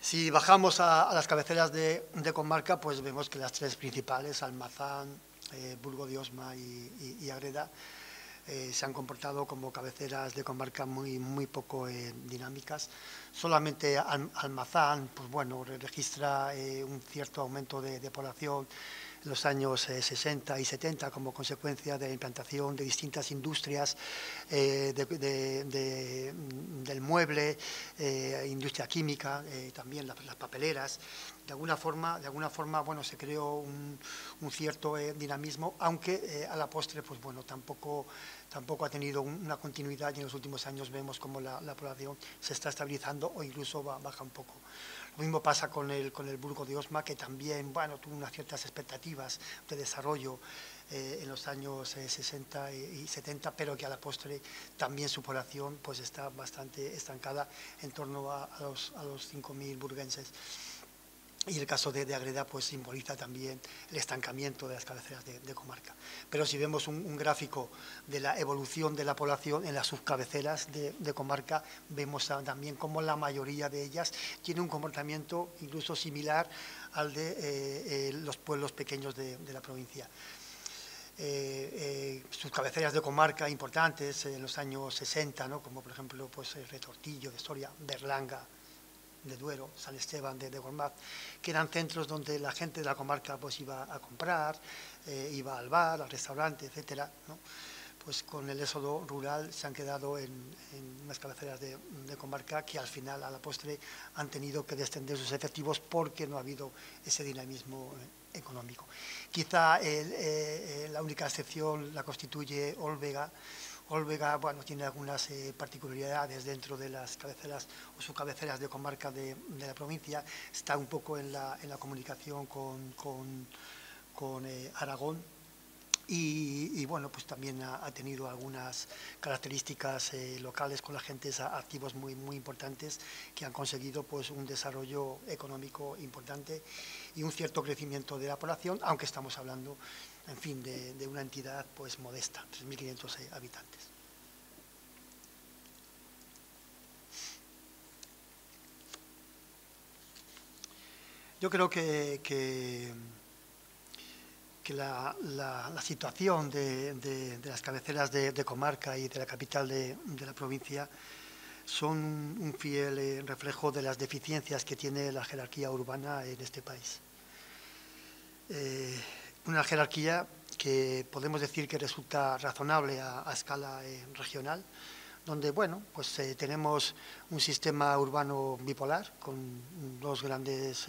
Si bajamos a las cabeceras de comarca, pues vemos que las tres principales, Almazán, Burgo de Osma y Ágreda, se han comportado como cabeceras de comarca muy poco dinámicas. Solamente Almazán, pues bueno, registra un cierto aumento de población en los años 60 y 70 como consecuencia de la implantación de distintas industrias del mueble, industria química, también las papeleras. De alguna forma, bueno, se creó un cierto dinamismo, aunque a la postre, pues bueno, tampoco ha tenido una continuidad, y en los últimos años vemos como la población se está estabilizando o incluso baja un poco. Lo mismo pasa con el Burgo de Osma, que también, bueno, tuvo unas ciertas expectativas de desarrollo en los años 60 y 70, pero que a la postre también su población pues está bastante estancada en torno a los 5.000 burgueses. Y el caso de Ágreda pues simboliza también el estancamiento de las cabeceras de comarca. Pero si vemos un gráfico de la evolución de la población en las subcabeceras de comarca, vemos también cómo la mayoría de ellas tiene un comportamiento incluso similar al de los pueblos pequeños de la provincia. sus cabeceras de comarca importantes en los años 60, ¿no? Como por ejemplo pues, Retortillo de Soria, Berlanga de Duero, San Esteban de Gormaz, que eran centros donde la gente de la comarca pues, iba a comprar, iba al bar, al restaurante, etcétera, ¿no? Pues con el éxodo rural se han quedado en unas cabeceras de comarca que al final, a la postre, han tenido que descender sus efectivos porque no ha habido ese dinamismo económico. Quizá la única excepción la constituye Olvega. Olvega, bueno, tiene algunas particularidades dentro de las cabeceras o subcabeceras de comarca de la provincia. Está un poco en la comunicación con Aragón. Y bueno, pues también ha tenido algunas características locales con agentes activos muy importantes que han conseguido pues un desarrollo económico importante y un cierto crecimiento de la población, aunque estamos hablando, en fin, de una entidad pues modesta, 3.500 habitantes. Yo creo que la situación de las cabeceras de comarca y de la capital de la provincia son un fiel reflejo de las deficiencias que tiene la jerarquía urbana en este país. Una jerarquía que podemos decir que resulta razonable a escala regional, donde bueno, pues tenemos un sistema urbano bipolar con dos grandes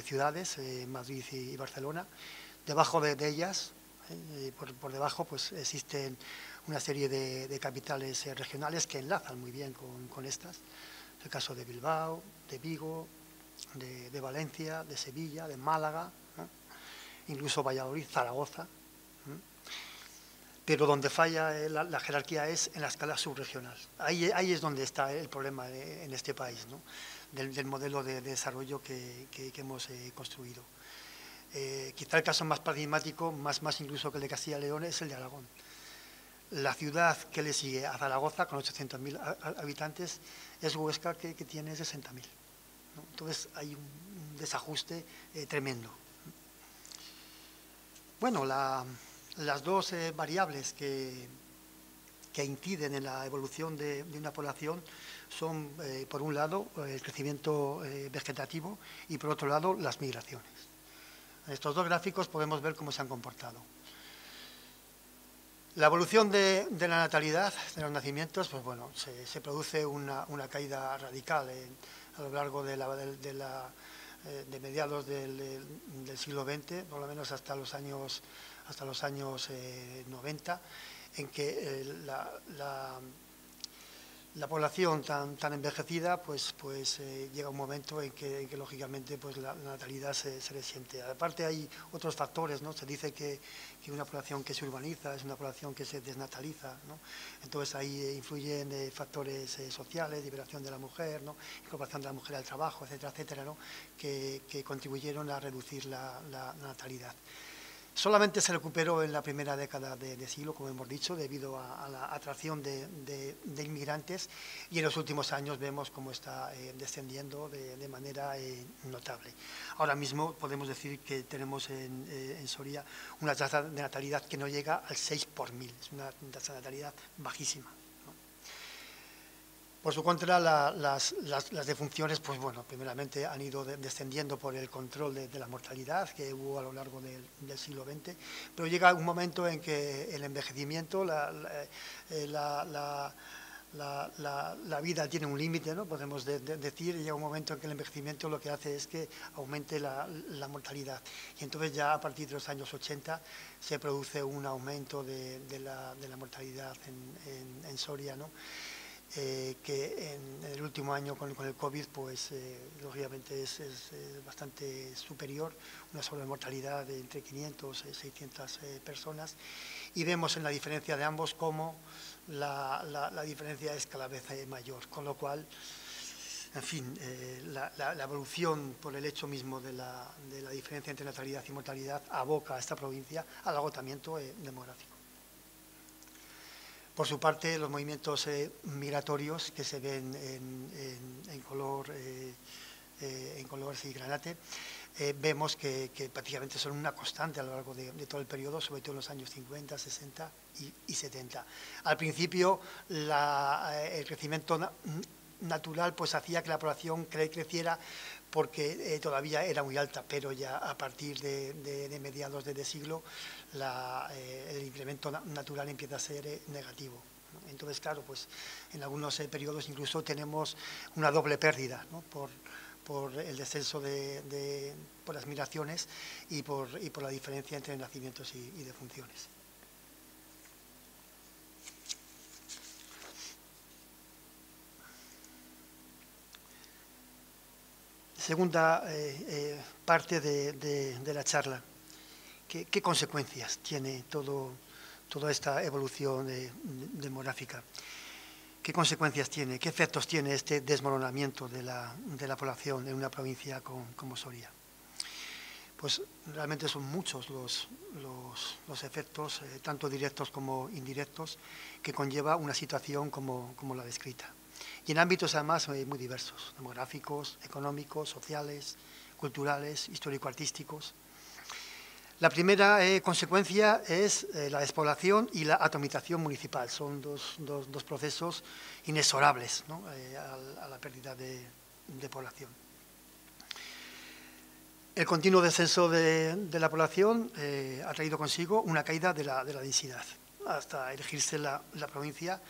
ciudades, Madrid y Barcelona. Debajo de ellas, por debajo, pues existen una serie de capitales regionales que enlazan muy bien con estas. El caso de Bilbao, de Vigo, de Valencia, de Sevilla, de Málaga, ¿no? Incluso Valladolid, Zaragoza. ¿no? Pero donde falla la jerarquía es en la escala subregional. Ahí es donde está el problema en este país, ¿no? del modelo de desarrollo que hemos construido. Quizá el caso más paradigmático, más incluso que el de Castilla y León, es el de Aragón. La ciudad que le sigue a Zaragoza, con 800.000 habitantes, es Huesca, que tiene 60.000. ¿no? Entonces hay un desajuste tremendo. Bueno, las dos variables que inciden en la evolución de una población son, por un lado, el crecimiento vegetativo y, por otro lado, las migraciones. En estos dos gráficos podemos ver cómo se han comportado. La evolución de la natalidad, de los nacimientos, pues bueno, se produce una caída radical a lo largo de mediados del siglo XX, por lo menos hasta los años 90, en que la población tan envejecida, pues llega un momento en que lógicamente pues la natalidad se resiente. Aparte hay otros factores, ¿no? Se dice que una población que se urbaniza es una población que se desnataliza, ¿no? Entonces ahí influyen factores sociales, liberación de la mujer, ¿no? Incorporación de la mujer al trabajo, etcétera, etcétera, ¿no? que contribuyeron a reducir la natalidad. Solamente se recuperó en la primera década de siglo, como hemos dicho, debido a la atracción de inmigrantes, y en los últimos años vemos cómo está descendiendo de manera notable. Ahora mismo podemos decir que tenemos en Soria una tasa de natalidad que no llega al 6 por 1000, es una tasa de natalidad bajísima. Por su contra, las defunciones, pues bueno, primeramente han ido descendiendo por el control de la mortalidad que hubo a lo largo del siglo XX, pero llega un momento en que el envejecimiento, la vida tiene un límite, ¿no? Podemos decir, y llega un momento en que el envejecimiento lo que hace es que aumente la mortalidad. Y entonces ya a partir de los años 80 se produce un aumento de la mortalidad en Soria, ¿no? Que en el último año con el COVID, pues lógicamente es bastante superior, una sobremortalidad de entre 500 y 600 personas, y vemos en la diferencia de ambos cómo la diferencia es cada vez mayor, con lo cual, en fin, la evolución por el hecho mismo de la diferencia entre natalidad y mortalidad aboca a esta provincia al agotamiento demográfico. Por su parte, los movimientos migratorios que se ven en color granate vemos que prácticamente son una constante a lo largo de todo el periodo, sobre todo en los años 50, 60 y 70. Al principio, el crecimiento natural pues hacía que la población creciera porque todavía era muy alta, pero ya a partir de mediados de siglo el incremento natural empieza a ser negativo. Entonces, claro, pues en algunos periodos incluso tenemos una doble pérdida, ¿no? por el descenso por las migraciones y por la diferencia entre nacimientos y defunciones. Segunda parte de la charla. ¿Qué consecuencias tiene toda esta evolución demográfica? ¿Qué consecuencias tiene? ¿Qué efectos tiene este desmoronamiento de la población en una provincia como Soria? Pues realmente son muchos los efectos, tanto directos como indirectos, que conlleva una situación como la descrita. Y en ámbitos además muy diversos, demográficos, económicos, sociales, culturales, histórico-artísticos. La primera consecuencia es la despoblación y la atomización municipal. Son dos procesos inexorables, ¿no? a la pérdida de población. El continuo descenso de la población ha traído consigo una caída de la densidad, hasta elegirse la provincia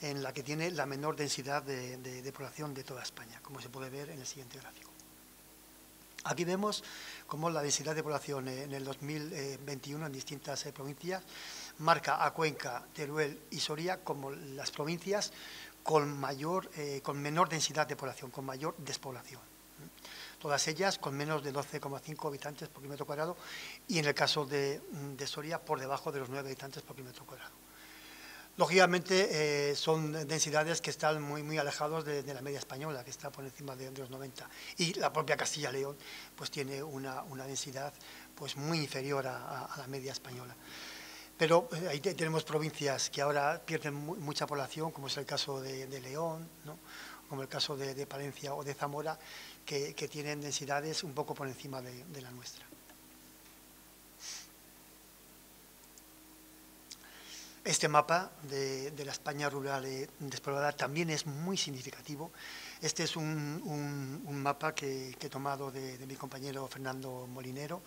en la que tiene la menor densidad de población de toda España, como se puede ver en el siguiente gráfico. Aquí vemos cómo la densidad de población en el 2021 en distintas provincias marca a Cuenca, Teruel y Soria como las provincias con menor densidad de población, con mayor despoblación. Todas ellas con menos de 12,5 habitantes por kilómetro cuadrado y en el caso de Soria por debajo de los 9 habitantes por kilómetro cuadrado. Lógicamente son densidades que están muy alejados de la media española, que está por encima de los 90. Y la propia Castilla y León pues, tiene una densidad pues, muy inferior a la media española. Pero ahí tenemos provincias que ahora pierden mucha población, como es el caso de León, ¿no? Como el caso de Palencia o de Zamora, que tienen densidades un poco por encima de la nuestra. Este mapa de la España rural despoblada también es muy significativo. Este es un mapa que he tomado de mi compañero Fernando Molinero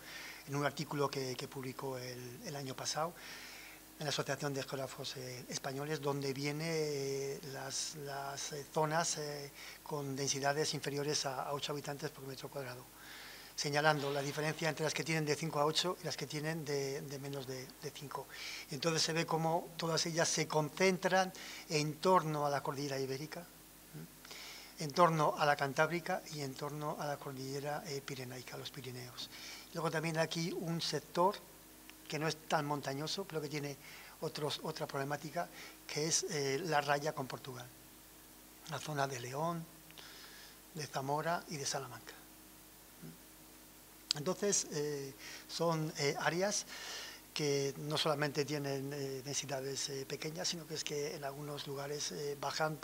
en un artículo que publicó el año pasado en la Asociación de Geógrafos Españoles, donde viene las zonas con densidades inferiores a 8 habitantes por metro cuadrado, señalando la diferencia entre las que tienen de 5 a 8 y las que tienen de menos de 5. Entonces se ve cómo todas ellas se concentran en torno a la cordillera ibérica, en torno a la Cantábrica y en torno a la cordillera pirenaica, los Pirineos. Luego también aquí un sector que no es tan montañoso, pero que tiene otra problemática, que es la raya con Portugal, la zona de León, de Zamora y de Salamanca. Entonces, son áreas que no solamente tienen densidades pequeñas, sino que es que en algunos lugares bajan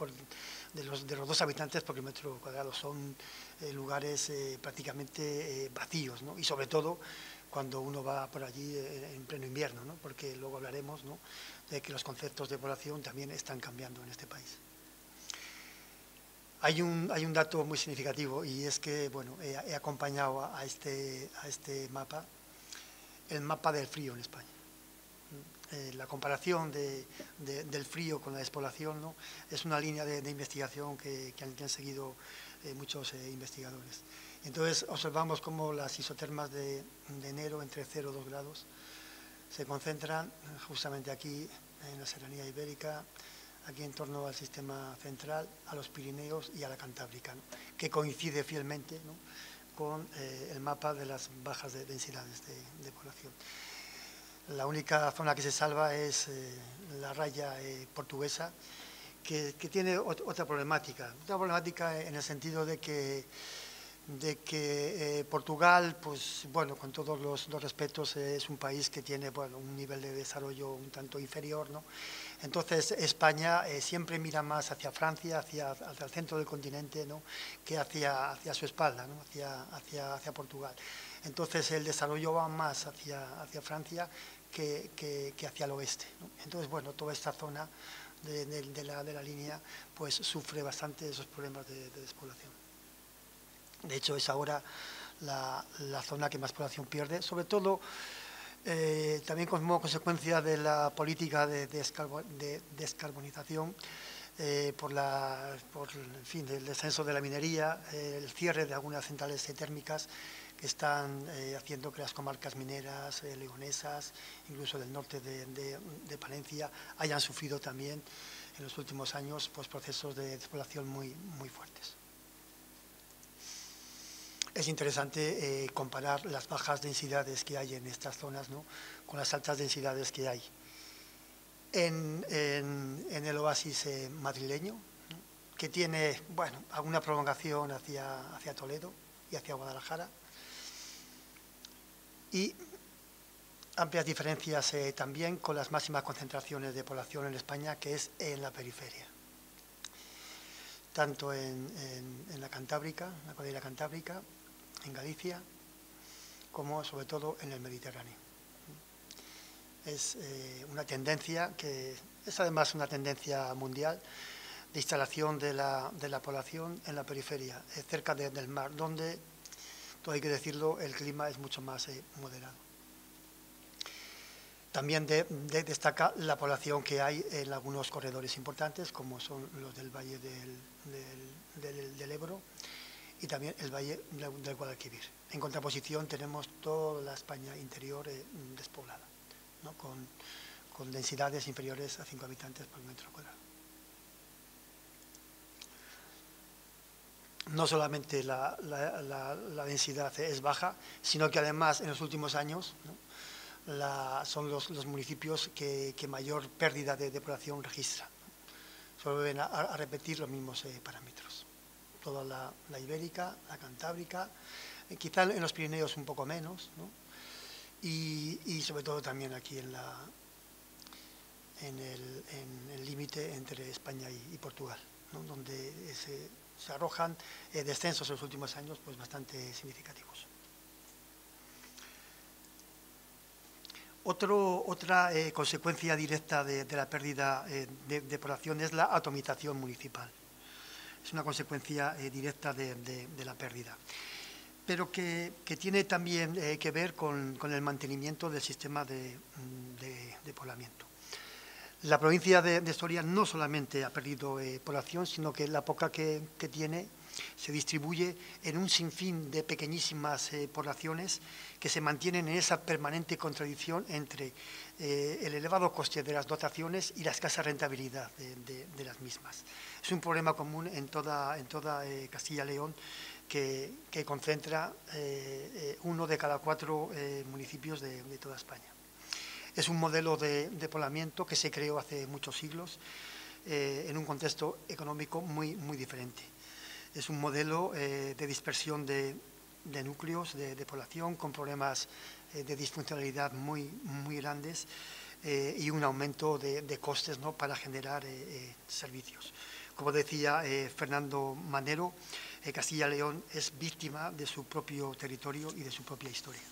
de los 2 habitantes por kilómetro cuadrado. Son lugares prácticamente vacíos, ¿no? Y sobre todo cuando uno va por allí en pleno invierno, ¿no? Porque luego hablaremos, ¿no?, de que los conceptos de población también están cambiando en este país. Hay un dato muy significativo y es que, bueno, he acompañado a este mapa, el mapa del frío en España. La comparación del frío con la despoblación, ¿no?, es una línea de investigación que han seguido muchos investigadores. Entonces observamos cómo las isotermas de enero entre 0 y 2 grados se concentran justamente aquí en la serranía ibérica, aquí en torno al sistema central, a los Pirineos y a la Cantábrica, ¿no?, que coincide fielmente, ¿no?, con el mapa de las bajas densidades de población. La única zona que se salva es la raya portuguesa, que tiene otra problemática en el sentido de que Portugal, pues bueno, con todos los respetos, es un país que tiene, bueno, un nivel de desarrollo un tanto inferior, ¿no? Entonces España siempre mira más hacia Francia, hacia el centro del continente, ¿no?, que hacia su espalda, ¿no?, hacia Portugal. Entonces el desarrollo va más hacia Francia que hacia el oeste, ¿no? Entonces, bueno, toda esta zona de la línea pues sufre bastante esos problemas de despoblación. De hecho, es ahora la zona que más población pierde, sobre todo también como consecuencia de la política de descarbonización, por en fin, el descenso de la minería, el cierre de algunas centrales térmicas que están haciendo que las comarcas mineras leonesas, incluso del norte de Palencia, hayan sufrido también en los últimos años pues, procesos de despoblación muy fuertes. Es interesante comparar las bajas densidades que hay en estas zonas, ¿no?, con las altas densidades que hay en el oasis madrileño, ¿no?, que tiene, bueno, alguna prolongación hacia Toledo y hacia Guadalajara, y amplias diferencias también con las máximas concentraciones de población en España, que es en la periferia, tanto en la Cantábrica, en la cordillera Cantábrica, en Galicia, como sobre todo en el Mediterráneo. Es una tendencia que es además una tendencia mundial de instalación de la población en la periferia, cerca del mar, donde, todo hay que decirlo, el clima es mucho más moderado. También destaca la población que hay en algunos corredores importantes, como son los del Valle del Ebro y también el Valle del Guadalquivir. En contraposición tenemos toda la España interior despoblada, ¿no?, con densidades inferiores a 5 habitantes por metro cuadrado. No solamente la densidad es baja, sino que además en los últimos años, ¿no?, son los municipios que mayor pérdida de población registran, ¿no? Solo ven a repetir los mismos parámetros. Toda la ibérica, la cantábrica, quizá en los Pirineos un poco menos, ¿no?, y sobre todo también aquí en el límite entre España y Portugal, ¿no?, donde se arrojan descensos en los últimos años pues bastante significativos. Otra consecuencia directa de la pérdida de población es la atomización municipal. Es una consecuencia directa de la pérdida, pero que tiene también que ver con el mantenimiento del sistema de poblamiento. La provincia de Soria no solamente ha perdido población, sino que la poca que tiene se distribuye en un sinfín de pequeñísimas poblaciones que se mantienen en esa permanente contradicción entre el elevado coste de las dotaciones y la escasa rentabilidad de las mismas. Es un problema común en toda Castilla y León, que concentra 1 de cada 4 municipios de toda España. Es un modelo de poblamiento que se creó hace muchos siglos en un contexto económico muy diferente. Es un modelo de dispersión de núcleos de población con problemas de disfuncionalidad muy grandes y un aumento de costes, ¿no?, para generar servicios. Como decía Fernando Manero, Castilla y León es víctima de su propio territorio y de su propia historia.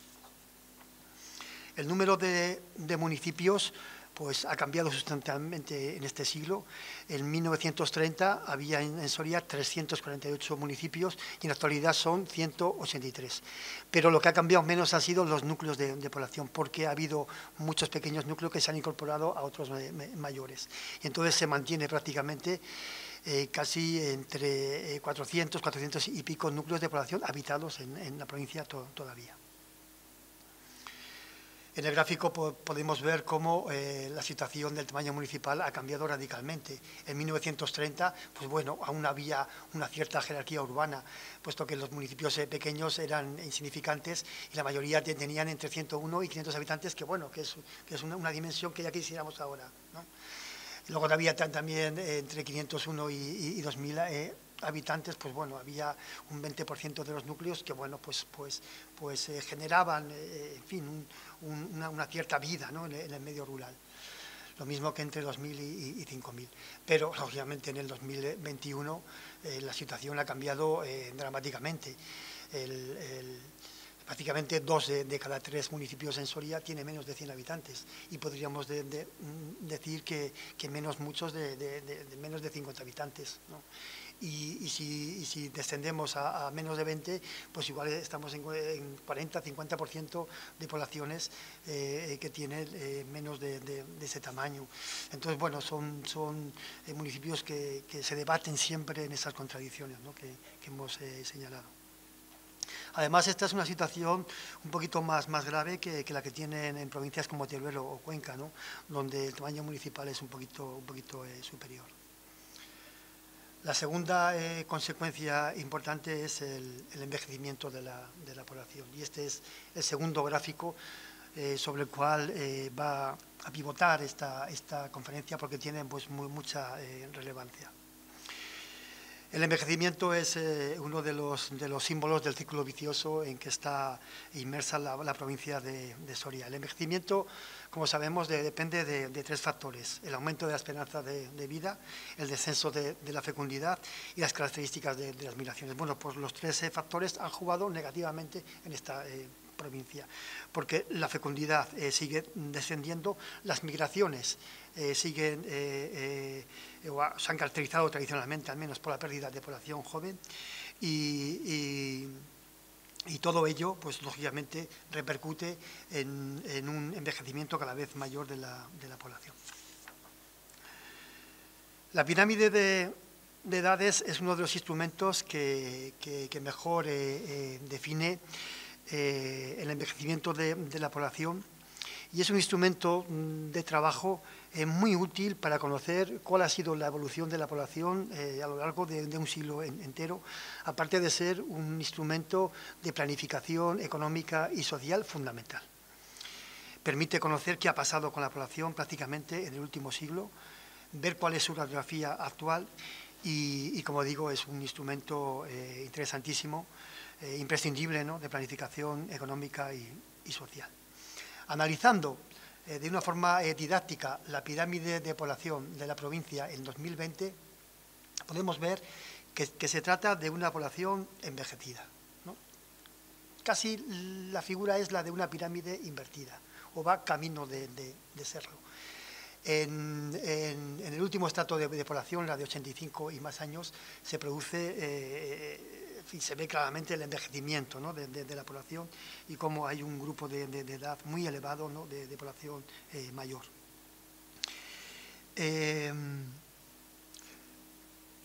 El número de municipios pues, ha cambiado sustancialmente en este siglo. En 1930 había en Soria 348 municipios y en la actualidad son 183. Pero lo que ha cambiado menos han sido los núcleos de población, porque ha habido muchos pequeños núcleos que se han incorporado a otros mayores. Y entonces se mantiene prácticamente casi entre 400 y pico núcleos de población habitados en la provincia todavía. En el gráfico podemos ver cómo la situación del tamaño municipal ha cambiado radicalmente. En 1930, pues bueno, aún había una cierta jerarquía urbana, puesto que los municipios pequeños eran insignificantes y la mayoría tenían entre 101 y 500 habitantes, que bueno, que es una dimensión que ya quisiéramos ahora, ¿no? Luego había también entre 501 y 2000 habitantes, pues bueno, había un 20% de los núcleos que, bueno, pues generaban, en fin, una cierta vida, ¿no?, en el medio rural. Lo mismo que entre 2000 y 5000. Pero, lógicamente, en el 2021 la situación ha cambiado dramáticamente. Prácticamente 2 de cada 3 municipios en Soria tiene menos de 100 habitantes y podríamos decir que menos muchos de menos de 50 habitantes, ¿no? Y si descendemos a menos de 20, pues igual estamos en 40-50% de poblaciones que tienen menos de ese tamaño. Entonces, bueno, son municipios que se debaten siempre en esas contradicciones, ¿no?, que hemos señalado. Además, esta es una situación un poquito más grave que la que tienen en provincias como Teruel o Cuenca, ¿no?, donde el tamaño municipal es un poquito superior. La segunda consecuencia importante es el envejecimiento de la población, y este es el segundo gráfico sobre el cual va a pivotar esta conferencia, porque tiene pues mucha relevancia. El envejecimiento es uno de los símbolos del círculo vicioso en que está inmersa la provincia de Soria. El envejecimiento, como sabemos, depende de 3 factores: el aumento de la esperanza de vida, el descenso de la fecundidad y las características de las migraciones. Bueno, pues los 3 factores han jugado negativamente en esta provincia, porque la fecundidad sigue descendiendo, las migraciones siguen se han caracterizado tradicionalmente, al menos, por la pérdida de población joven, y todo ello, pues lógicamente, repercute en un envejecimiento cada vez mayor de la población. La pirámide de edades es uno de los instrumentos que mejor define el envejecimiento de la población, y es un instrumento de trabajo muy útil para conocer cuál ha sido la evolución de la población a lo largo de un siglo entero, aparte de ser un instrumento de planificación económica y social fundamental. Permite conocer qué ha pasado con la población prácticamente en el último siglo, ver cuál es su radiografía actual y como digo, es un instrumento interesantísimo, imprescindible, ¿no?, de planificación económica y social. Analizando de una forma didáctica la pirámide de población de la provincia en 2020, podemos ver que se trata de una población envejecida, ¿no? Casi la figura es la de una pirámide invertida, o va camino de serlo. En el último estrato de población, la de 85 y más años, se produce se ve claramente el envejecimiento, ¿no?, de la población, y cómo hay un grupo de edad muy elevado, ¿no?, de población mayor.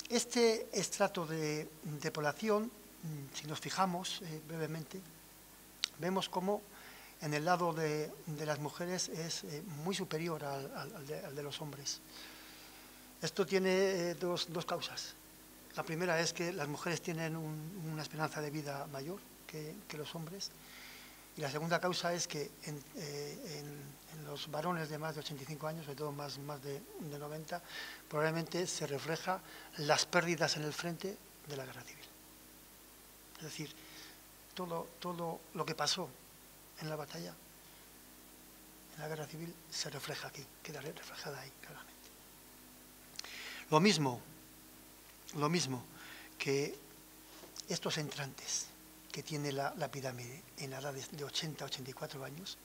Este estrato de población, si nos fijamos brevemente, vemos cómo en el lado de las mujeres es muy superior al de los hombres. Esto tiene dos causas. La primera es que las mujeres tienen una esperanza de vida mayor que los hombres, y la segunda causa es que en los varones de más de 85 años, sobre todo más de 90, probablemente se refleja las pérdidas en el frente de la guerra civil. Es decir, todo lo que pasó en la batalla, en la guerra civil, se refleja aquí, queda reflejada ahí claramente. Lo mismo que estos entrantes que tiene la pirámide en edades de 80 a 84 años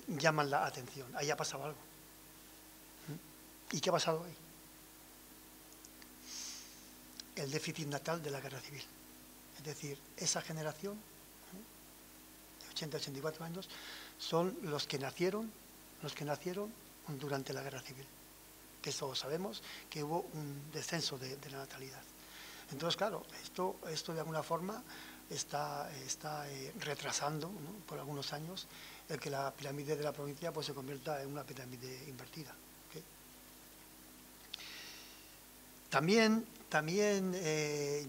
llaman la atención. Ahí ha pasado algo. ¿Y qué ha pasado ahí? El déficit natal de la guerra civil. Es decir, esa generación de 80 a 84 años son los que nacieron durante la guerra civil. Que eso sabemos que hubo un descenso de la natalidad. Entonces, claro, esto de alguna forma está retrasando, ¿no?, por algunos años el que la pirámide de la provincia pues se convierta en una pirámide invertida. ¿Okay? También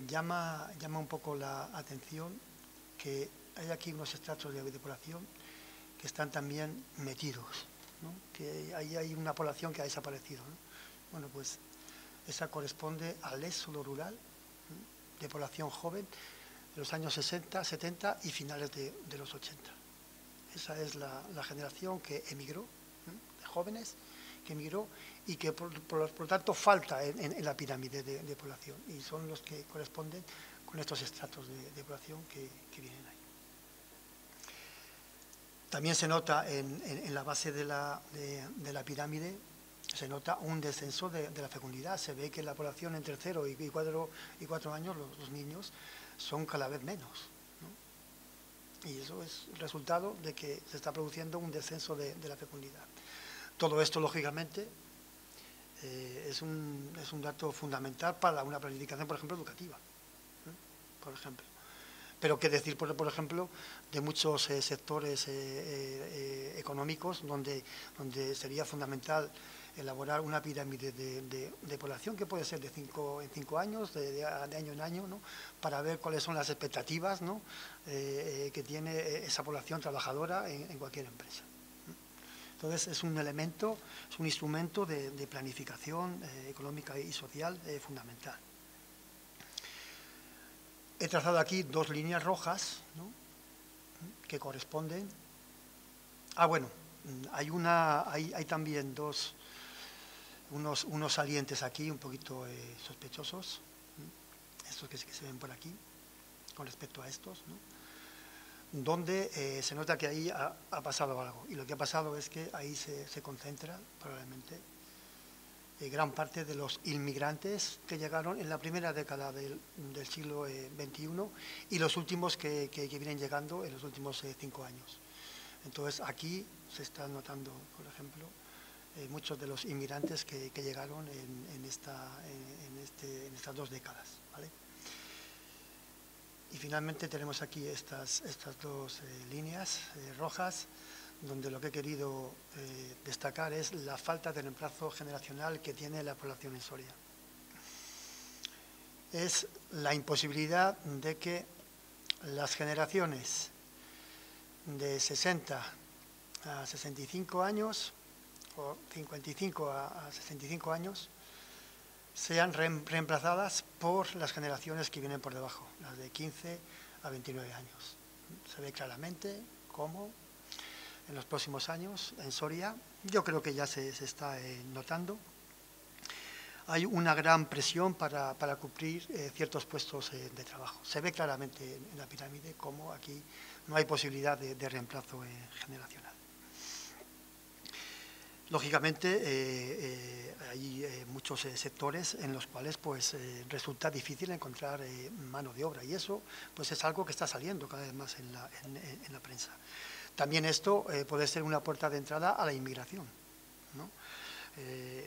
llama un poco la atención que hay aquí unos estratos de población que están también metidos, ¿no?, que ahí hay una población que ha desaparecido, ¿no? Bueno, pues esa corresponde al éxodo rural, ¿no?, de población joven de los años 60, 70 y finales de los 80. Esa es la generación que emigró, ¿no?, de jóvenes que emigró y que por lo tanto falta en la pirámide de población, y son los que corresponden con estos estratos de población que vienen ahí. También se nota en la base de la pirámide, se nota un descenso de la fecundidad. Se ve que la población entre 0 y 4 años, los niños, son cada vez menos, ¿no? Y eso es el resultado de que se está produciendo un descenso de la fecundidad. Todo esto, lógicamente, es un dato fundamental para una planificación, por ejemplo, educativa, ¿eh? Por ejemplo. Pero qué decir, por ejemplo, de muchos sectores económicos donde sería fundamental elaborar una pirámide de población que puede ser en 5 años, de año en año, ¿no? Para ver cuáles son las expectativas, ¿no? Que tiene esa población trabajadora en cualquier empresa. Entonces, es un elemento, es un instrumento de planificación económica y social fundamental. He trazado aquí 2 líneas rojas, ¿no? Que corresponden. Bueno, hay también unos salientes aquí un poquito sospechosos, estos que se ven por aquí, con respecto a estos, ¿no? Donde se nota que ahí ha pasado algo. Y lo que ha pasado es que ahí se concentra probablemente gran parte de los inmigrantes que llegaron en la primera década del siglo XXI y los últimos que vienen llegando en los últimos 5 años. Entonces, aquí se están notando, por ejemplo, muchos de los inmigrantes que llegaron en estas 2 décadas, ¿vale? Y finalmente tenemos aquí estas 2 líneas rojas, donde lo que he querido destacar es la falta de reemplazo generacional que tiene la población en Soria. Es la imposibilidad de que las generaciones de 60 a 65 años o 55 a 65 años sean reemplazadas por las generaciones que vienen por debajo, las de 15 a 29 años. Se ve claramente cómo en los próximos años en Soria, yo creo que ya se está notando, hay una gran presión para cubrir ciertos puestos de trabajo. Se ve claramente en la pirámide cómo aquí no hay posibilidad de reemplazo generacional. Lógicamente, hay muchos sectores en los cuales pues, resulta difícil encontrar mano de obra y eso pues, es algo que está saliendo cada vez más en la prensa. También esto puede ser una puerta de entrada a la inmigración, ¿no?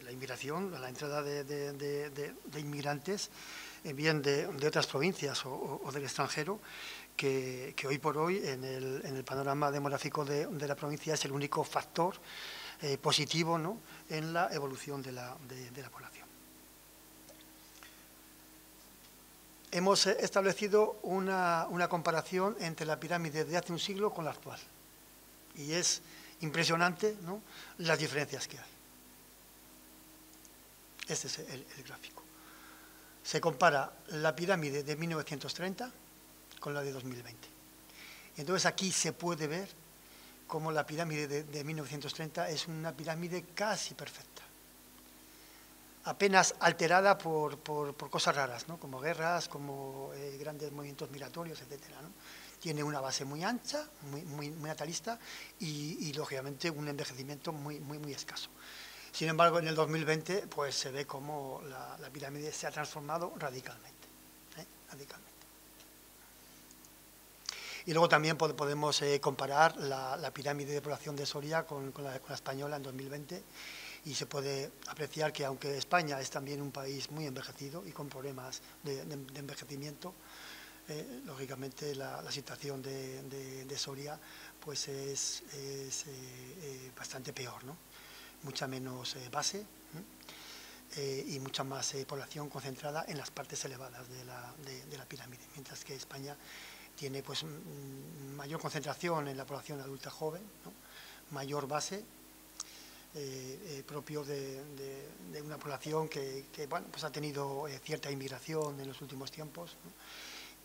La inmigración, a la entrada de inmigrantes, bien de otras provincias o del extranjero, que hoy por hoy en el panorama demográfico de la provincia es el único factor positivo, ¿no? En la evolución de la población. Hemos establecido una comparación entre la pirámide de hace un siglo con la actual. Y es impresionante, ¿no? Las diferencias que hay. Este es el gráfico. Se compara la pirámide de 1930 con la de 2020. Entonces aquí se puede ver cómo la pirámide de 1930 es una pirámide casi perfecta. Apenas alterada por cosas raras, ¿no? Como guerras, como grandes movimientos migratorios, etcétera, ¿no? Tiene una base muy ancha, muy natalista y, lógicamente, un envejecimiento muy escaso. Sin embargo, en el 2020 pues, se ve cómo la pirámide se ha transformado radicalmente. Radicalmente. Y luego también podemos comparar la pirámide de población de Soria con la española en 2020 y se puede apreciar que, aunque España es también un país muy envejecido y con problemas de envejecimiento, lógicamente la situación de Soria pues es bastante peor, ¿no? Mucha menos base y mucha más población concentrada en las partes elevadas de la pirámide, mientras que España tiene pues mayor concentración en la población adulta joven, ¿no? Mayor base, propio de una población que bueno, pues ha tenido cierta inmigración en los últimos tiempos, ¿no?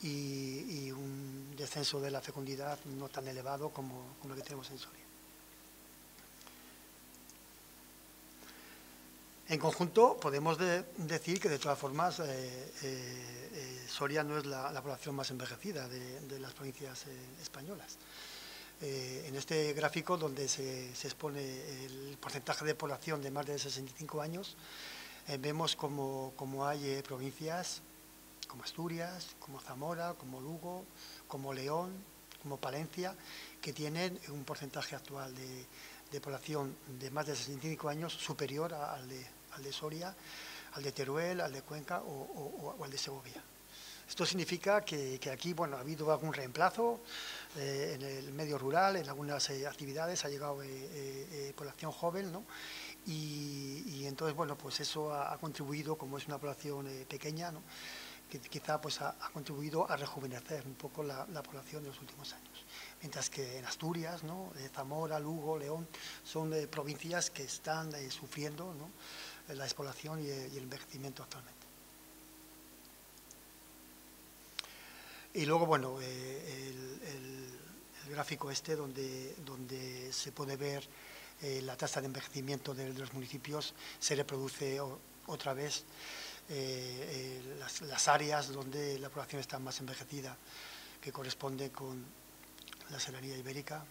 Y un descenso de la fecundidad no tan elevado como lo que tenemos en Soria. En conjunto, podemos decir que, de todas formas, Soria no es la población más envejecida de las provincias españolas. En este gráfico, donde se expone el porcentaje de población de más de 65 años, vemos como hay provincias como Asturias, como Zamora, como Lugo, como León, como Palencia, que tienen un porcentaje actual de población de más de 65 años superior al de Soria, al de Teruel, al de Cuenca o al de Segovia. Esto significa que aquí, bueno, ha habido algún reemplazo en el medio rural, en algunas actividades ha llegado población joven, ¿no? Y entonces, bueno, pues eso ha contribuido, como es una población pequeña, ¿no?, que quizá pues ha contribuido a rejuvenecer un poco la población de los últimos años. Mientras que en Asturias, ¿no?, Zamora, Lugo, León, son provincias que están sufriendo, ¿no?, la despoblación y el envejecimiento actualmente. Y luego, bueno, el gráfico este donde se puede ver la tasa de envejecimiento de los municipios, se reproduce otra vez las áreas donde la población está más envejecida, que corresponde con la serranía ibérica,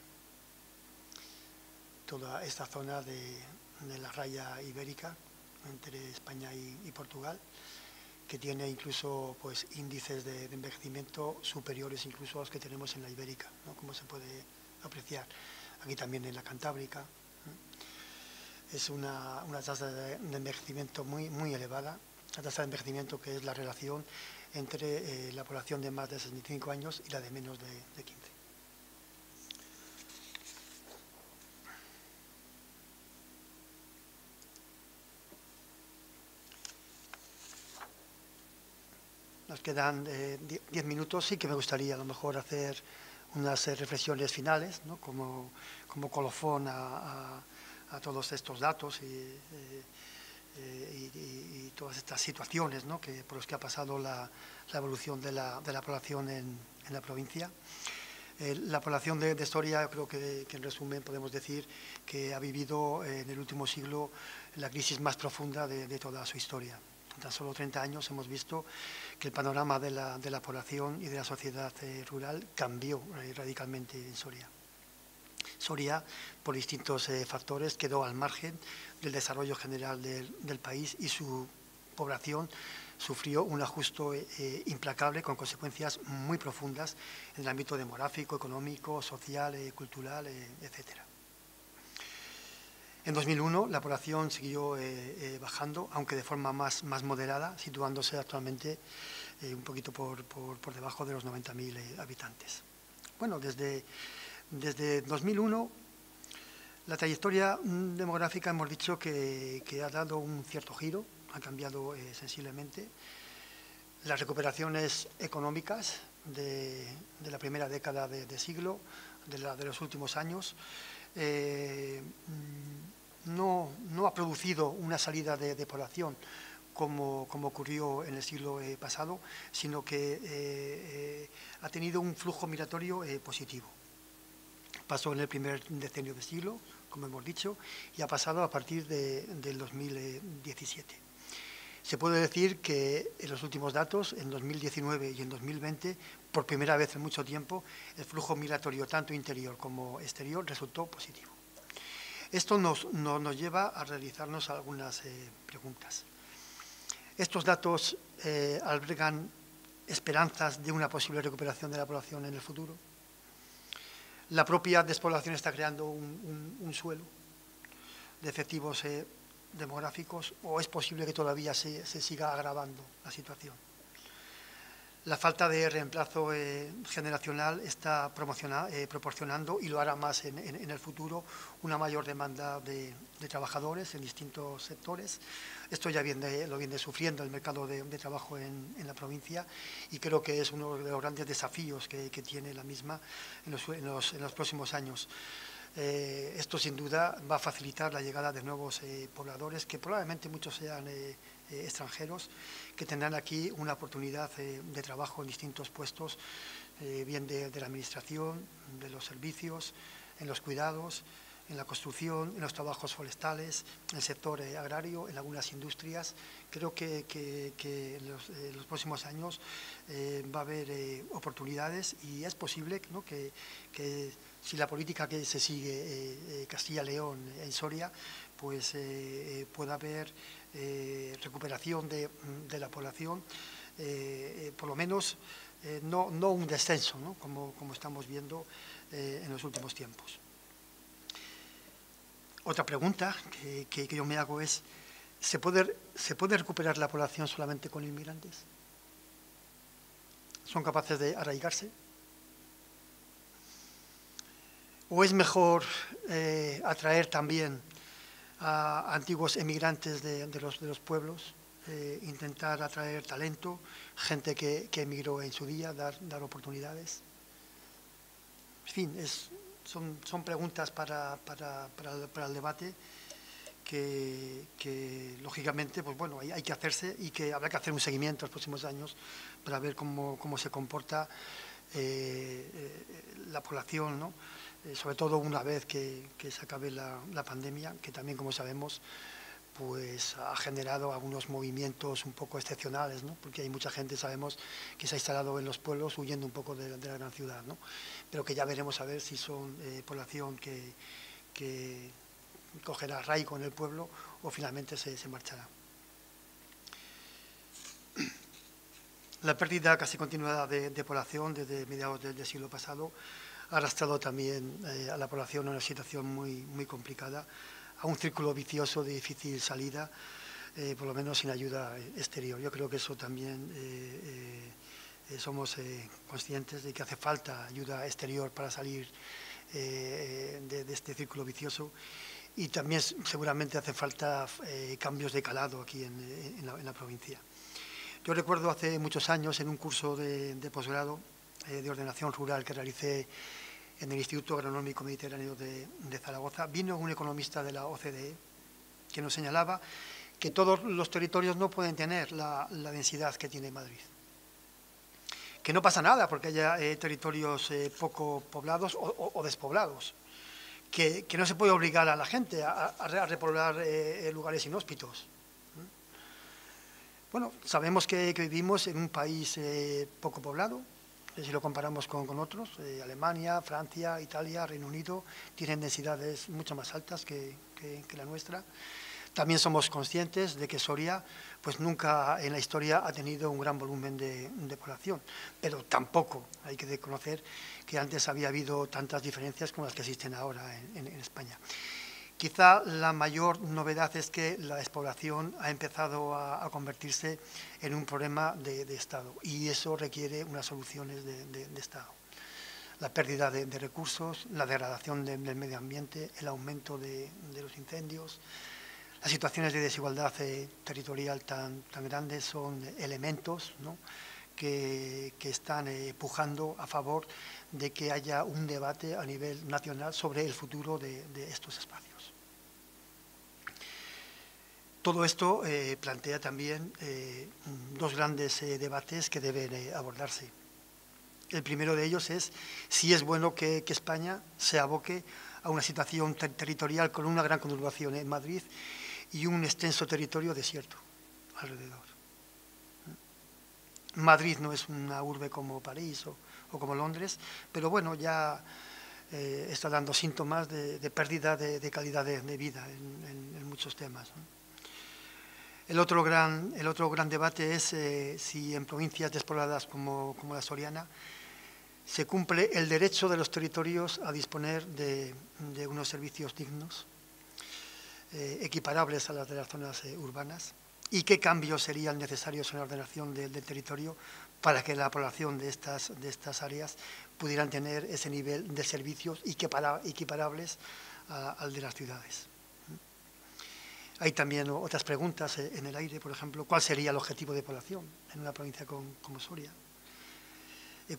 toda esta zona de la raya ibérica entre España y Portugal, que tiene incluso pues índices de envejecimiento superiores incluso a los que tenemos en la ibérica, ¿no?, como se puede apreciar aquí también en la cantábrica. Es una tasa de envejecimiento muy elevada, la tasa de envejecimiento que es la relación entre la población de más de 65 años y la de menos de 15. Nos quedan 10 minutos, sí que me gustaría a lo mejor hacer unas reflexiones finales, ¿no?, como colofón a todos estos datos y todas estas situaciones, ¿no?, por las que ha pasado la evolución de la población en la provincia. La población de Soria, creo que en resumen podemos decir que ha vivido en el último siglo la crisis más profunda de toda su historia. En tan solo 30 años hemos visto que el panorama de la población y de la sociedad rural cambió radicalmente en Soria. Soria, por distintos factores, quedó al margen del desarrollo general del país y su población sufrió un ajuste implacable con consecuencias muy profundas en el ámbito demográfico, económico, social, cultural, etc. En 2001 la población siguió bajando, aunque de forma más moderada, situándose actualmente un poquito por debajo de los 90.000 habitantes. Bueno, desde 2001 la trayectoria demográfica hemos dicho que ha dado un cierto giro, ha cambiado sensiblemente. Las recuperaciones económicas de la primera década de siglo, de los últimos años, no ha producido una salida de población como ocurrió en el siglo pasado, sino que ha tenido un flujo migratorio positivo. Pasó en el primer decenio del siglo, como hemos dicho, y ha pasado a partir del 2017. Se puede decir que en los últimos datos, en 2019 y en 2020, por primera vez en mucho tiempo, el flujo migratorio tanto interior como exterior resultó positivo. Esto nos lleva a realizarnos algunas preguntas. ¿Estos datos albergan esperanzas de una posible recuperación de la población en el futuro? ¿La propia despoblación está creando un suelo de efectivos demográficos o es posible que todavía se siga agravando la situación? La falta de reemplazo generacional está proporcionando, y lo hará más en el futuro, una mayor demanda de trabajadores en distintos sectores. Esto ya lo viene sufriendo el mercado de trabajo en la provincia y creo que es uno de los grandes desafíos que tiene la misma en los próximos años. Esto sin duda va a facilitar la llegada de nuevos pobladores, que probablemente muchos sean extranjeros, que tendrán aquí una oportunidad de trabajo en distintos puestos, bien de la administración, de los servicios, en los cuidados, en la construcción, en los trabajos forestales, en el sector agrario, en algunas industrias. Creo que en los próximos años va a haber oportunidades y es posible, ¿no?, que si la política que se sigue Castilla-León en Soria, pues pueda haber recuperación de la población, por lo menos no un descenso, ¿no? Como estamos viendo en los últimos tiempos. Otra pregunta que yo me hago es, ¿se puede recuperar la población solamente con inmigrantes? ¿Son capaces de arraigarse? ¿O es mejor atraer también a antiguos emigrantes de los pueblos, intentar atraer talento, gente que emigró en su día, dar oportunidades? En fin, son preguntas para el debate que lógicamente, pues bueno, hay que hacerse y que habrá que hacer un seguimiento en los próximos años para ver cómo se comporta la población, ¿no? Sobre todo una vez que se acabe la pandemia, que también, como sabemos, pues ha generado algunos movimientos un poco excepcionales, ¿no? Porque hay mucha gente, sabemos, que se ha instalado en los pueblos huyendo un poco de la gran ciudad, ¿no? Pero que ya veremos a ver si son población que cogerá arraigo en el pueblo o finalmente se marchará. La pérdida casi continuada de población desde mediados del siglo pasado ha arrastrado también a la población a una situación muy complicada, a un círculo vicioso de difícil salida, por lo menos sin ayuda exterior. Yo creo que eso también somos conscientes de que hace falta ayuda exterior para salir de este círculo vicioso, y también seguramente hace falta cambios de calado aquí en la provincia. Yo recuerdo hace muchos años, en un curso de posgrado de ordenación rural que realicé en el Instituto Agronómico Mediterráneo de Zaragoza, vino un economista de la OCDE que nos señalaba que todos los territorios no pueden tener la densidad que tiene Madrid. Que no pasa nada porque haya territorios poco poblados o despoblados. Que no se puede obligar a la gente a repoblar lugares inhóspitos. Bueno, sabemos que vivimos en un país poco poblado. Si lo comparamos con otros, Alemania, Francia, Italia, Reino Unido, tienen densidades mucho más altas que la nuestra. También somos conscientes de que Soria pues nunca en la historia ha tenido un gran volumen de población, pero tampoco hay que reconocer que antes había habido tantas diferencias como las que existen ahora en España. Quizá la mayor novedad es que la despoblación ha empezado a convertirse en un problema de Estado, y eso requiere unas soluciones de Estado. La pérdida de recursos, la degradación del medio ambiente, el aumento de los incendios, las situaciones de desigualdad territorial tan grandes son elementos, ¿no?, que están pujando a favor de que haya un debate a nivel nacional sobre el futuro de estos espacios. Todo esto plantea también dos grandes debates que deben abordarse. El primero de ellos es si es bueno que España se aboque a una situación territorial con una gran conurbación en Madrid y un extenso territorio desierto alrededor. Madrid no es una urbe como París o como Londres, pero bueno, ya está dando síntomas de pérdida de calidad de vida en muchos temas, ¿no? El otro gran debate es si en provincias despobladas como la soriana se cumple el derecho de los territorios a disponer de unos servicios dignos, equiparables a las de las zonas urbanas, y qué cambios serían necesarios en la ordenación del territorio para que la población de estas áreas pudieran tener ese nivel de servicios equiparables al de las ciudades. Hay también otras preguntas en el aire, por ejemplo, ¿cuál sería el objetivo de población en una provincia como Soria?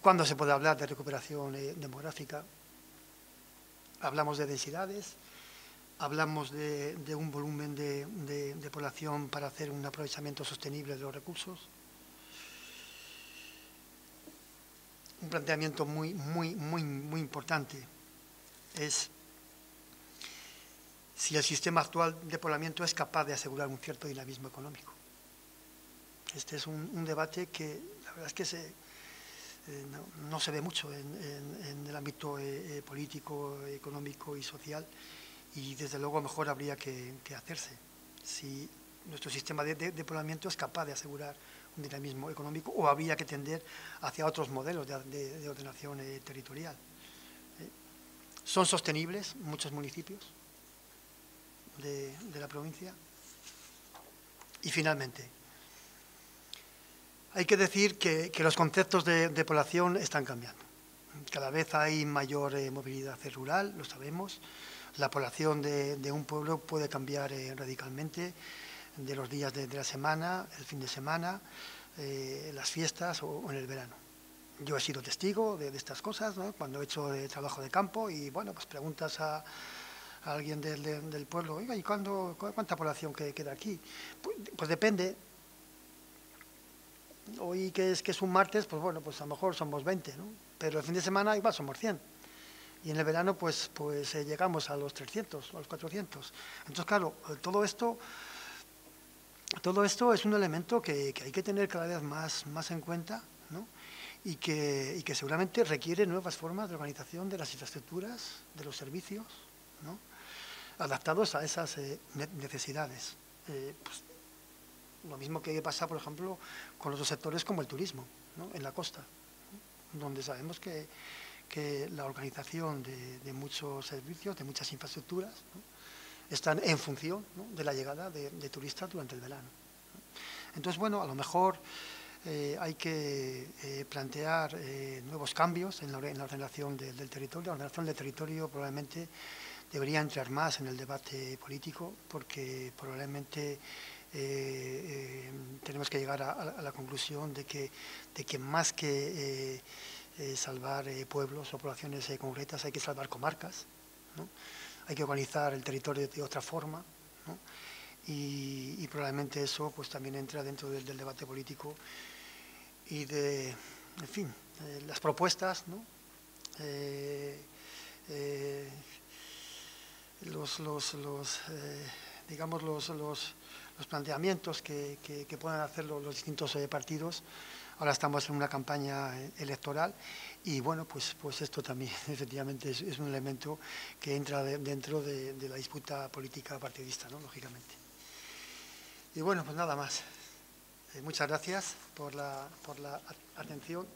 ¿Cuándo se puede hablar de recuperación demográfica? Hablamos de densidades, hablamos de un volumen de población para hacer un aprovechamiento sostenible de los recursos. Un planteamiento muy importante es si el sistema actual de poblamiento es capaz de asegurar un cierto dinamismo económico. Este es un debate que la verdad es que no se ve mucho en el ámbito político, económico y social, y desde luego mejor habría que hacerse si nuestro sistema de poblamiento es capaz de asegurar un dinamismo económico, o habría que tender hacia otros modelos de ordenación territorial. ¿Son sostenibles muchos municipios de la provincia? Y finalmente, hay que decir que los conceptos de población están cambiando. Cada vez hay mayor movilidad rural, lo sabemos. La población de un pueblo puede cambiar radicalmente de los días de la semana, el fin de semana, las fiestas o en el verano. Yo he sido testigo de estas cosas, ¿no? Cuando he hecho trabajo de campo y, bueno, pues preguntas a alguien del pueblo, oiga, ¿y cuánta población queda aquí? Pues depende. Hoy que es un martes, pues bueno, pues a lo mejor somos 20, ¿no? Pero el fin de semana igual somos 100. Y en el verano pues llegamos a los 300 o a los 400. Entonces, claro, todo esto es un elemento que hay que tener cada vez más en cuenta, ¿no? Y que seguramente requiere nuevas formas de organización de las infraestructuras, de los servicios, ¿no? Adaptados a esas necesidades. Pues, lo mismo que pasa, por ejemplo, con otros sectores como el turismo, ¿no? En la costa, ¿no? Donde sabemos que la organización de muchos servicios, de muchas infraestructuras, ¿no? Están en función, ¿no? De la llegada de turistas durante el verano, ¿no? Entonces, bueno, a lo mejor hay que plantear nuevos cambios en la ordenación del territorio. La ordenación del territorio probablemente debería entrar más en el debate político, porque probablemente tenemos que llegar a la conclusión de que más que salvar pueblos o poblaciones concretas, hay que salvar comarcas, ¿no? Hay que organizar el territorio de otra forma, ¿no? Y probablemente eso pues también entra dentro del debate político y en fin, las propuestas, ¿no? Digamos los planteamientos que puedan hacer los distintos partidos. Ahora estamos en una campaña electoral y, bueno, pues esto también efectivamente es un elemento que entra dentro de la disputa política partidista, ¿no? Lógicamente. Y bueno, pues nada más. Muchas gracias por la atención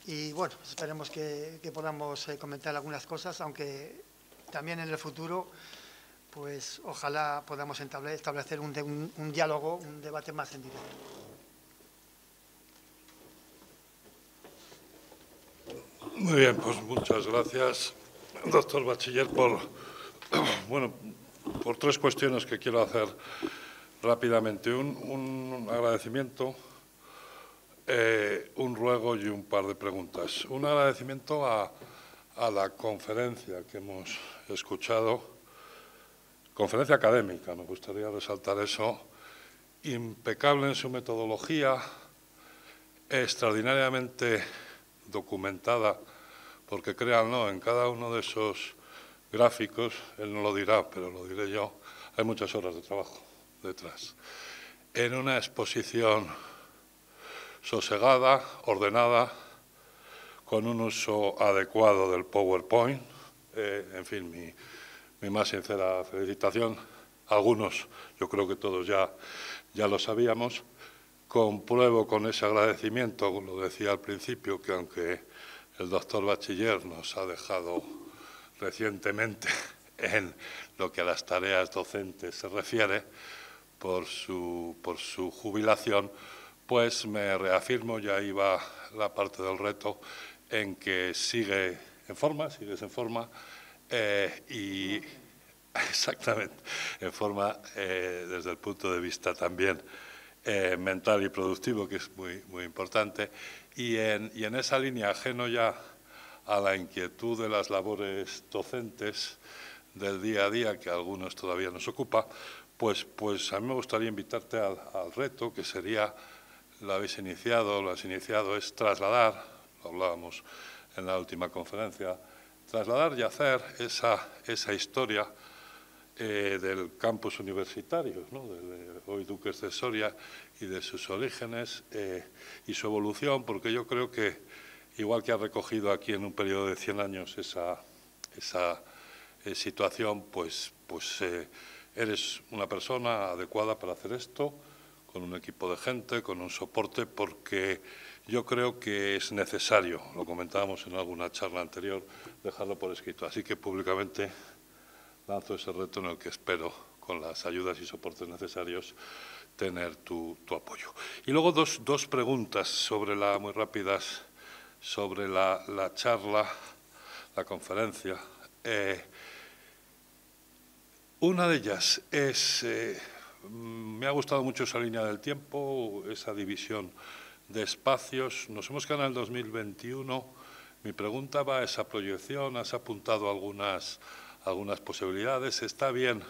y, bueno, pues esperemos que podamos comentar algunas cosas, aunque también en el futuro pues ojalá podamos establecer un diálogo, un debate más en directo. Muy bien, pues muchas gracias, doctor Bachiller, por tres cuestiones que quiero hacer rápidamente. Un agradecimiento, un ruego y un par de preguntas. Un agradecimiento a la conferencia que hemos escuchado, conferencia académica, me gustaría resaltar eso, impecable en su metodología, extraordinariamente documentada, porque créanlo, en cada uno de esos gráficos, él no lo dirá, pero lo diré yo, hay muchas horas de trabajo detrás. En una exposición sosegada, ordenada, con un uso adecuado del PowerPoint, en fin, mi más sincera felicitación. Algunos, yo creo que todos ya lo sabíamos. Compruebo con ese agradecimiento, lo decía al principio, que aunque el doctor Bachiller nos ha dejado recientemente en lo que a las tareas docentes se refiere, por su jubilación, pues me reafirmo, ya iba la parte del reto, en que sigues en forma, y exactamente, en forma desde el punto de vista también mental y productivo, que es muy importante, y en esa línea, ajeno ya a la inquietud de las labores docentes del día a día, que a algunos todavía nos ocupa, pues a mí me gustaría invitarte al reto, que sería, lo has iniciado, es trasladar, lo hablábamos en la última conferencia, trasladar y hacer esa historia del campus universitario, ¿no? Hoy Duques de Soria, y de sus orígenes y su evolución, porque yo creo que, igual que ha recogido aquí en un periodo de 100 años esa situación, pues eres una persona adecuada para hacer esto, con un equipo de gente, con un soporte, porque yo creo que es necesario, lo comentábamos en alguna charla anterior, dejarlo por escrito. Así que públicamente lanzo ese reto en el que espero, con las ayudas y soportes necesarios, tener tu apoyo. Y luego dos preguntas muy rápidas sobre la charla, la conferencia. Una de ellas es, me ha gustado mucho esa línea del tiempo, esa división de espacios. Nos hemos quedado en el 2021. Mi pregunta va a esa proyección. Has apuntado algunas posibilidades. Está bien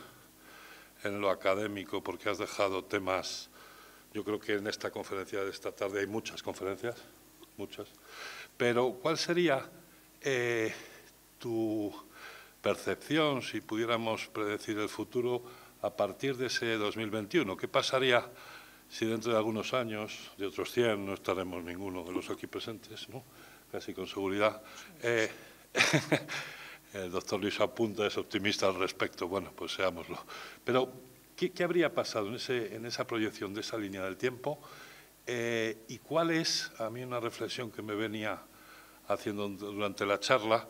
en lo académico, porque has dejado temas. Yo creo que en esta conferencia de esta tarde hay muchas conferencias, muchas. Pero ¿cuál sería tu percepción, si pudiéramos predecir el futuro, a partir de ese 2021? ¿Qué pasaría si dentro de algunos años, de otros 100, no estaremos ninguno de los aquí presentes, ¿no? Casi con seguridad? El doctor Luis apunta, es optimista al respecto. Bueno, pues seámoslo. Pero, ¿qué habría pasado en esa proyección de esa línea del tiempo? ¿Y cuál es, a mí, una reflexión que me venía haciendo durante la charla?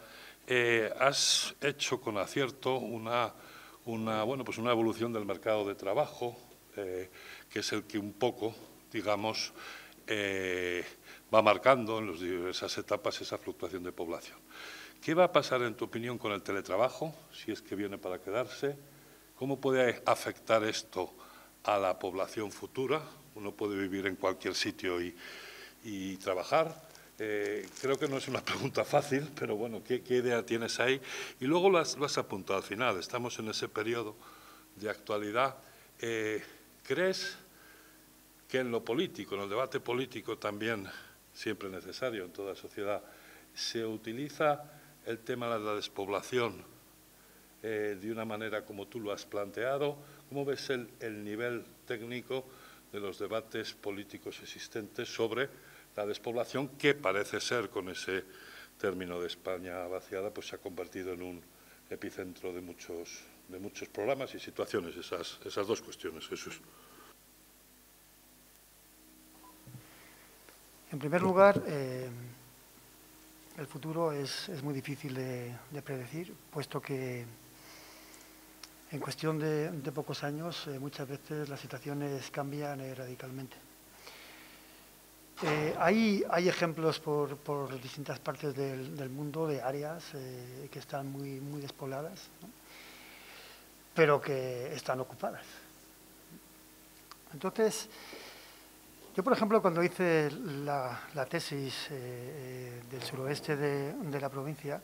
Has hecho con acierto una evolución del mercado de trabajo, que es el que un poco, digamos, va marcando en las diversas etapas esa fluctuación de población. ¿Qué va a pasar, en tu opinión, con el teletrabajo, si es que viene para quedarse? ¿Cómo puede afectar esto a la población futura? Uno puede vivir en cualquier sitio y trabajar. Creo que no es una pregunta fácil, pero bueno, ¿qué idea tienes ahí? Y luego lo has apuntado al final. Estamos en ese periodo de actualidad. ¿Crees que en lo político, en el debate político también, siempre necesario en toda sociedad, se utiliza el tema de la despoblación de una manera como tú lo has planteado? ¿Cómo ves el nivel técnico de los debates políticos existentes sobre la despoblación, que parece ser, con ese término de España vaciada, pues se ha convertido en un epicentro de muchos programas y situaciones? Esas dos cuestiones, Jesús. En primer lugar, el futuro es muy difícil de predecir, puesto que en cuestión de pocos años muchas veces las situaciones cambian radicalmente. Hay ejemplos por distintas partes del mundo de áreas que están muy despobladas, ¿no? Pero que están ocupadas. Entonces, yo, por ejemplo, cuando hice la tesis del suroeste de la provincia,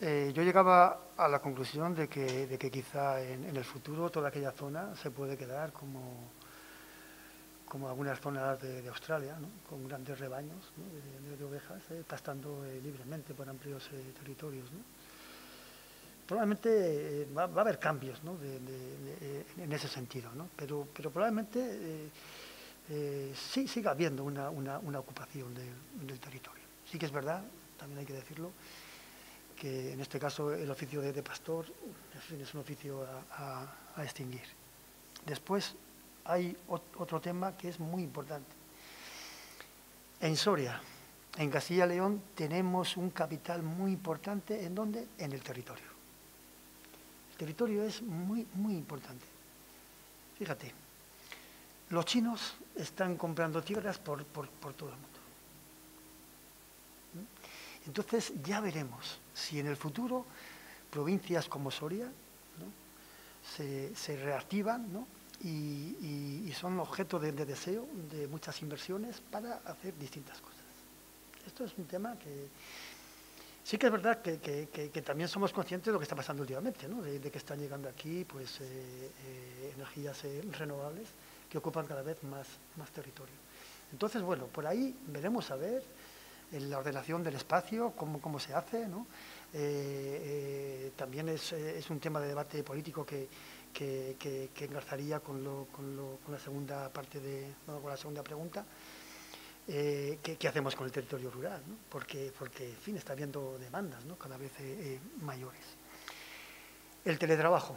yo llegaba a la conclusión de que quizá en el futuro toda aquella zona se puede quedar como algunas zonas de Australia, ¿no? Con grandes rebaños, ¿no? de ovejas pastando libremente por amplios territorios, ¿no? Probablemente va a haber cambios, ¿no? en ese sentido, ¿no? Pero probablemente sí siga habiendo una ocupación del territorio. Sí que es verdad, también hay que decirlo, que en este caso el oficio de pastor es un oficio a extinguir. Después hay otro tema que es muy importante. En Soria, en Castilla y León, tenemos un capital muy importante. ¿En dónde? En el territorio. El territorio es muy importante. Fíjate, los chinos están comprando tierras por todo el mundo. Entonces ya veremos si en el futuro provincias como Soria, ¿no? se reactivan, ¿no? y son objeto de deseo de muchas inversiones para hacer distintas cosas. Esto es un tema que sí que es verdad que también somos conscientes de lo que está pasando últimamente, ¿no? de que están llegando aquí pues, energías renovables que ocupan cada vez más territorio. Entonces, bueno, por ahí veremos a ver en la ordenación del espacio, cómo se hace, ¿no? también es un tema de debate político que engarzaría con la segunda parte con la segunda pregunta. ¿Qué hacemos con el territorio rural? ¿No? Porque, en fin, está habiendo demandas, ¿no?, cada vez mayores. El teletrabajo.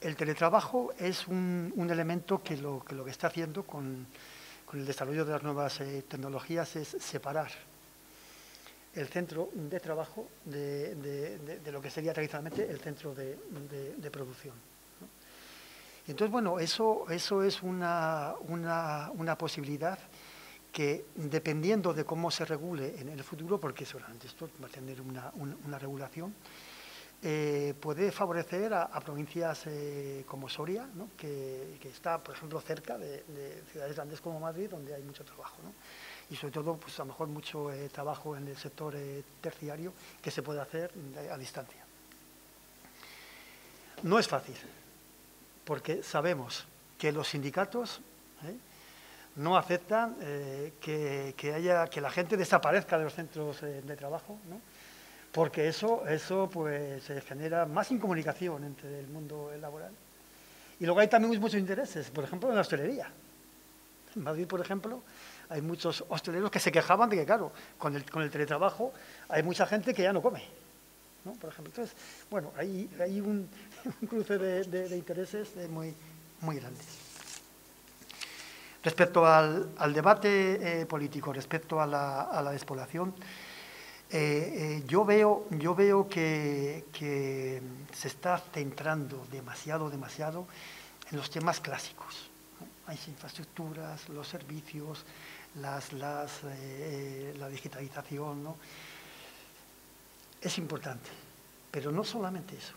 El teletrabajo es un elemento que lo que está haciendo con el desarrollo de las nuevas tecnologías es separar el centro de trabajo de lo que sería tradicionalmente el centro de producción, ¿no? Y entonces, bueno, eso es una posibilidad que, dependiendo de cómo se regule en el futuro, porque seguramente esto va a tener una regulación, puede favorecer a provincias como Soria, ¿no?, que está, por ejemplo, cerca de ciudades grandes como Madrid, donde hay mucho trabajo, ¿no? Y sobre todo, pues a lo mejor mucho trabajo en el sector terciario que se puede hacer a distancia. No es fácil, porque sabemos que los sindicatos no aceptan que la gente desaparezca de los centros de trabajo, ¿no?, porque eso pues genera más incomunicación entre el mundo laboral. Y luego hay también muchos intereses, por ejemplo, en la hostelería. En Madrid, por ejemplo, hay muchos hosteleros que se quejaban de que, claro, con el teletrabajo hay mucha gente que ya no come, ¿no?, por ejemplo. Entonces, bueno, hay un cruce de intereses muy grandes. Respecto al debate político, respecto a la despoblación, yo veo que se está centrando demasiado en los temas clásicos, ¿no? Las infraestructuras, los servicios, la digitalización, ¿no? Es importante, pero no solamente eso.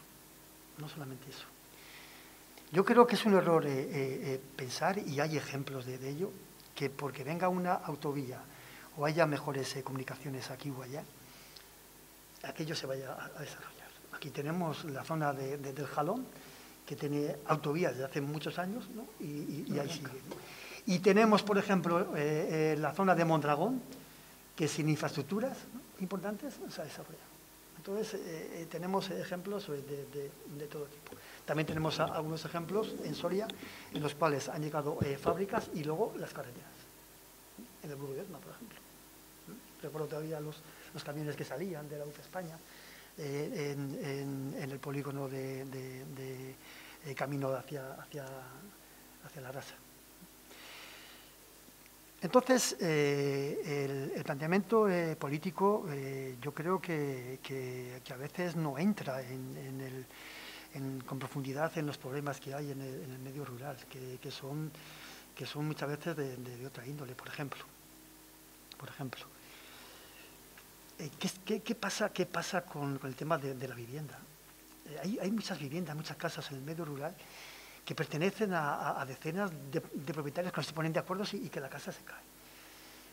Yo creo que es un error pensar, y hay ejemplos de ello, que porque venga una autovía o haya mejores comunicaciones aquí o allá, aquello se vaya a desarrollar. Aquí tenemos la zona del Jalón, que tiene autovías desde hace muchos años, ¿no?, y ahí sigue. Y tenemos, por ejemplo, la zona de Mondragón, que sin infraestructuras, ¿no?, importantes, se ha desarrollado. Entonces, tenemos ejemplos de todo tipo. También tenemos algunos ejemplos en Soria, en los cuales han llegado fábricas y luego las carreteras. En el Burguesma, por ejemplo. Recuerdo todavía los camiones que salían de la UCE España en el polígono de camino hacia la Rasa. Entonces, el planteamiento político yo creo que a veces no entra con profundidad en los problemas que hay en el medio rural, que son muchas veces de otra índole, por ejemplo. ¿Qué pasa con el tema de la vivienda? Hay muchas viviendas, muchas casas en el medio rural que pertenecen a decenas de propietarios que no se ponen de acuerdo y que la casa se cae.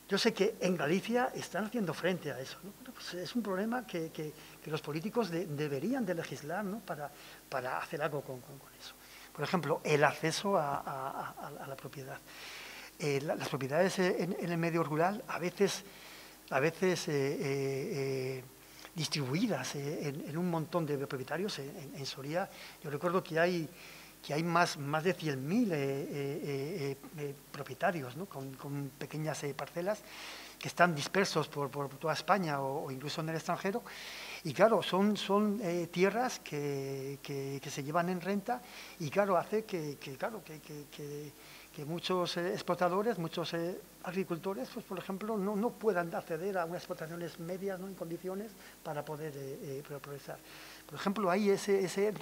Yo sé que en Galicia están haciendo frente a eso, ¿no? Bueno, pues es un problema que los políticos deberían de legislar, ¿no?, para hacer algo con eso. Por ejemplo, el acceso a la propiedad. Las propiedades en el medio rural a veces distribuidas en un montón de propietarios. En Soria, yo recuerdo que hay más de 100.000 propietarios, ¿no?, con pequeñas parcelas que están dispersos por toda España o incluso en el extranjero. Y claro, son tierras que se llevan en renta, y claro, hace que muchos explotadores, muchos agricultores, pues por ejemplo, no puedan acceder a unas explotaciones medias, ¿no?, en condiciones para poder progresar. Por ejemplo, hay ese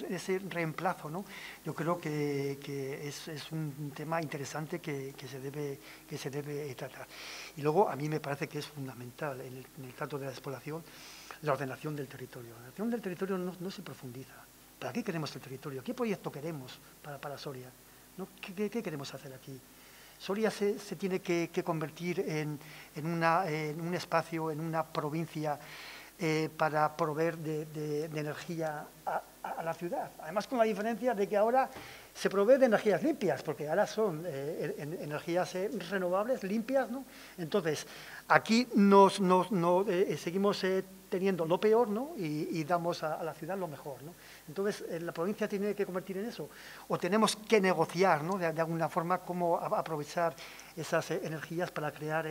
reemplazo, ¿no? Yo creo que es un tema interesante que se debe tratar. Y luego, a mí me parece que es fundamental en el trato de la despoblación la ordenación del territorio. La ordenación del territorio no se profundiza. ¿Para qué queremos el territorio? ¿Qué proyecto queremos para Soria? ¿No? ¿Qué queremos hacer aquí? Soria se tiene que convertir en un espacio, en una provincia para proveer de energía a la ciudad. Además, con la diferencia de que ahora se provee de energías limpias, porque ahora son energías renovables, limpias, ¿no? Entonces, aquí seguimos teniendo lo peor, ¿no? y damos a la ciudad lo mejor, ¿no? Entonces, ¿la provincia tiene que convertir en eso? ¿O tenemos que negociar, ¿no? de alguna forma cómo aprovechar esas energías para crear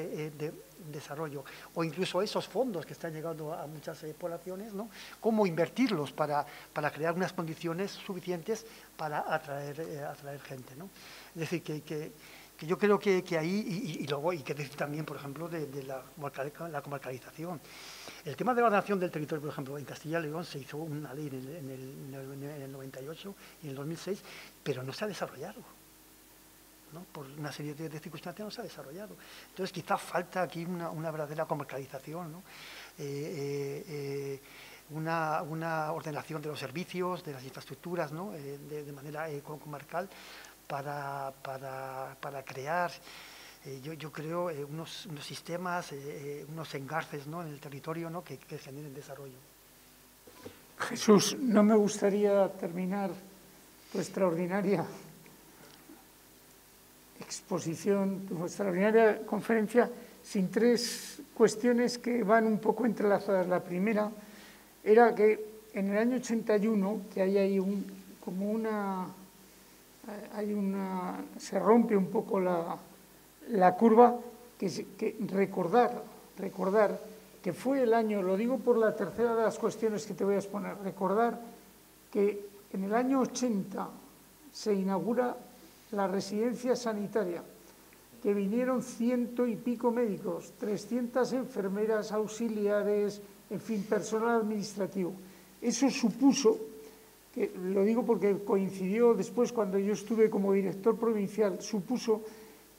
desarrollo? O incluso esos fondos que están llegando a muchas poblaciones, ¿no? ¿Cómo invertirlos para crear unas condiciones suficientes para atraer gente, ¿no? Es decir, que yo creo que ahí, y luego hay que decir también, por ejemplo, de la comarcalización. El tema de la ordenación del territorio, por ejemplo, en Castilla y León se hizo una ley en el 98 y en el 2006, pero no se ha desarrollado, ¿no? Por una serie de circunstancias no se ha desarrollado. Entonces, quizás falta aquí una verdadera comarcalización, ¿no? Una ordenación de los servicios, de las infraestructuras, ¿no? de manera comarcal, para crear, yo creo, unos sistemas, unos engarces, ¿no? en el territorio, ¿no? que generen desarrollo. Jesús, no me gustaría terminar tu extraordinaria exposición, tu extraordinaria conferencia, sin tres cuestiones que van un poco entrelazadas. La primera era que en el año 81, que hay ahí se rompe un poco la curva, que recordar que fue el año, lo digo por la tercera de las cuestiones que te voy a exponer, recordar que en el año 80 se inaugura la residencia sanitaria, que vinieron 100 y pico médicos, 300 enfermeras, auxiliares, en fin, personal administrativo. Eso supuso, que lo digo porque coincidió después cuando yo estuve como director provincial, supuso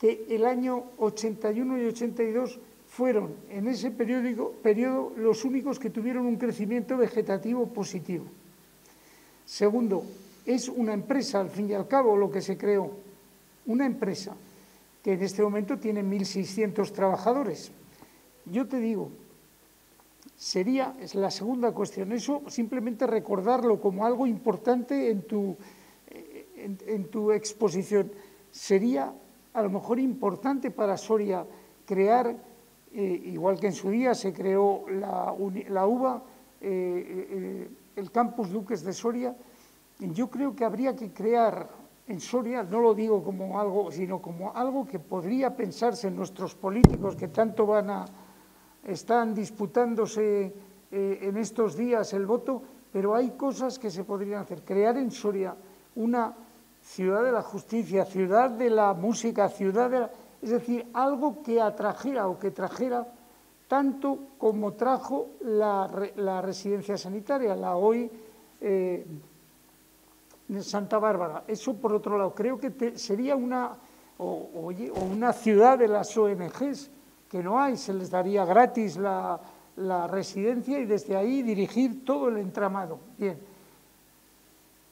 que el año 81 y 82 fueron en ese periodo los únicos que tuvieron un crecimiento vegetativo positivo. Segundo, es una empresa, al fin y al cabo, lo que se creó, una empresa que en este momento tiene 1.600 trabajadores. Yo te digo, es la segunda cuestión, eso simplemente recordarlo como algo importante en tu exposición. Sería a lo mejor importante para Soria crear, igual que en su día se creó la UBA, el Campus Duques de Soria. Yo creo que habría que crear en Soria, no lo digo como algo, sino como algo que podría pensarse en nuestros políticos que tanto están disputándose en estos días el voto, pero hay cosas que se podrían hacer. Crear en Soria una ciudad de la justicia, ciudad de la música, es decir, algo que atrajera o que trajera tanto como trajo la residencia sanitaria, la hoy Santa Bárbara. Eso, por otro lado, creo que sería una ciudad de las ONGs, que no hay, se les daría gratis la residencia y desde ahí dirigir todo el entramado. Bien,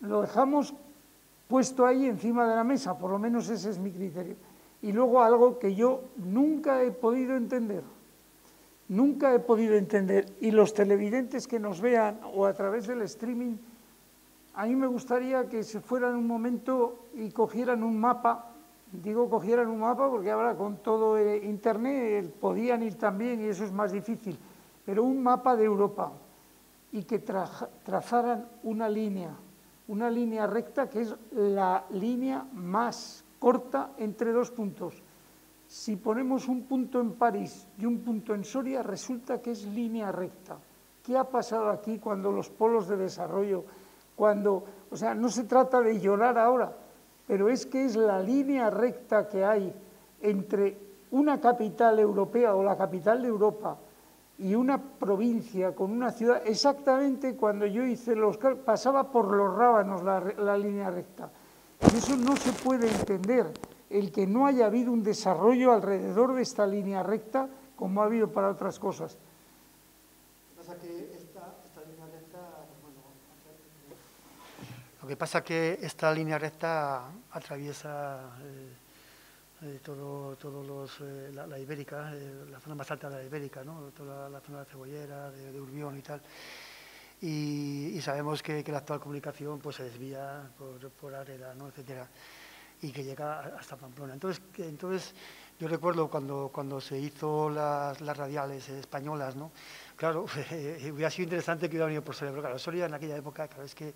lo dejamos puesto ahí encima de la mesa, por lo menos ese es mi criterio. Y luego algo que yo nunca he podido entender, y los televidentes que nos vean o a través del streaming, a mí me gustaría que se fueran un momento y cogieran un mapa. Digo cogieran un mapa porque ahora con todo Internet podían ir también y eso es más difícil, pero un mapa de Europa y que trazaran una línea recta que es la línea más corta entre dos puntos. Si ponemos un punto en París y un punto en Soria, resulta que es línea recta. ¿Qué ha pasado aquí cuando los polos de desarrollo, o sea, no se trata de llorar ahora, pero es que es la línea recta que hay entre una capital europea o la capital de Europa y una provincia con una ciudad, exactamente cuando yo hice pasaba por los rábanos la línea recta. Y eso no se puede entender, el que no haya habido un desarrollo alrededor de esta línea recta como ha habido para otras cosas. Lo que pasa es que esta línea recta atraviesa la Ibérica, la zona más alta de la Ibérica, ¿no? Toda la zona de Cebollera, de Urbión y tal. Y sabemos que la actual comunicación pues, se desvía por Ágreda, ¿no? Etcétera. y que llega hasta Pamplona. Entonces yo recuerdo cuando se hizo las radiales españolas, ¿no? Claro, hubiera sido interesante que hubiera venido por Soria, pero claro, Soria en aquella época, claro, es que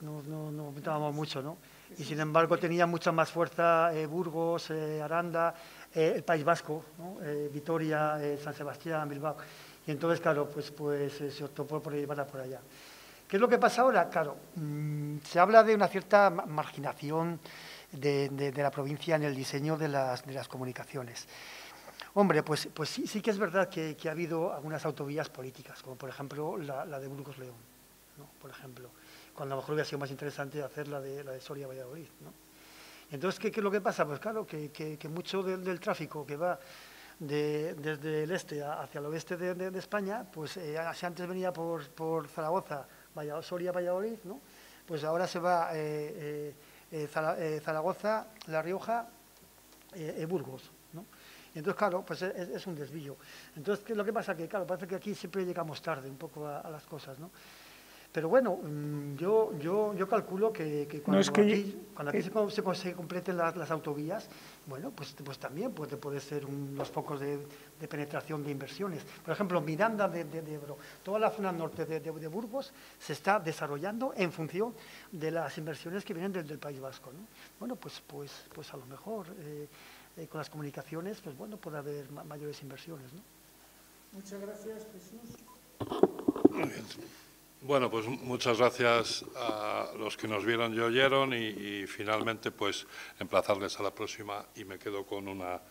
no aumentábamos mucho, ¿no? Y sin embargo tenía mucha más fuerza Burgos, Aranda, el País Vasco, ¿no? Vitoria, San Sebastián, Bilbao. Y entonces, claro, pues se optó por llevarla por allá. ¿Qué es lo que pasa ahora? Claro, se habla de una cierta marginación de la provincia en el diseño de las comunicaciones. Hombre, pues sí que es verdad que ha habido algunas autovías políticas, como por ejemplo la de Burgos-León, ¿no? Por ejemplo, cuando a lo mejor hubiera sido más interesante hacer la de Soria-Valladolid, ¿no? Entonces, ¿qué es lo que pasa? Pues claro, que mucho del tráfico que va desde el este hacia el oeste de España, pues si antes venía por Zaragoza, Soria-Valladolid, ¿no? Pues ahora se va Zaragoza, La Rioja, Burgos, ¿no? Y entonces, claro, pues es un desvío. Entonces, ¿qué es lo que pasa? Que, claro, parece que aquí siempre llegamos tarde un poco a las cosas, ¿no? Pero bueno, yo calculo que cuando aquí se completen las autovías, bueno, pues también puede ser unos focos de penetración de inversiones. Por ejemplo, Miranda de Ebro, toda la zona norte de Burgos se está desarrollando en función de las inversiones que vienen del País Vasco, ¿no? Bueno, pues a lo mejor con las comunicaciones, pues bueno, puede haber mayores inversiones, ¿no? Muchas gracias, Jesús. Muy bien. Bueno, pues muchas gracias a los que nos vieron y oyeron y finalmente pues emplazarles a la próxima y me quedo con una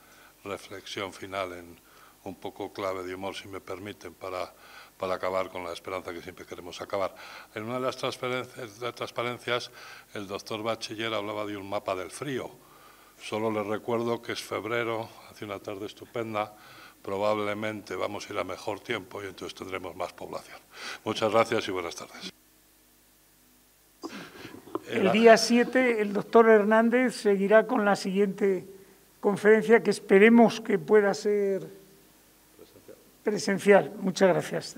reflexión final en un poco clave de humor, si me permiten, para acabar con la esperanza que siempre queremos acabar. En una de las transparencias el doctor Bachiller hablaba de un mapa del frío. Solo les recuerdo que es febrero, hace una tarde estupenda, probablemente vamos a ir a mejor tiempo y entonces tendremos más población. Muchas gracias y buenas tardes. El día 7 el doctor Hernández seguirá con la siguiente conferencia que esperemos que pueda ser presencial. Muchas gracias.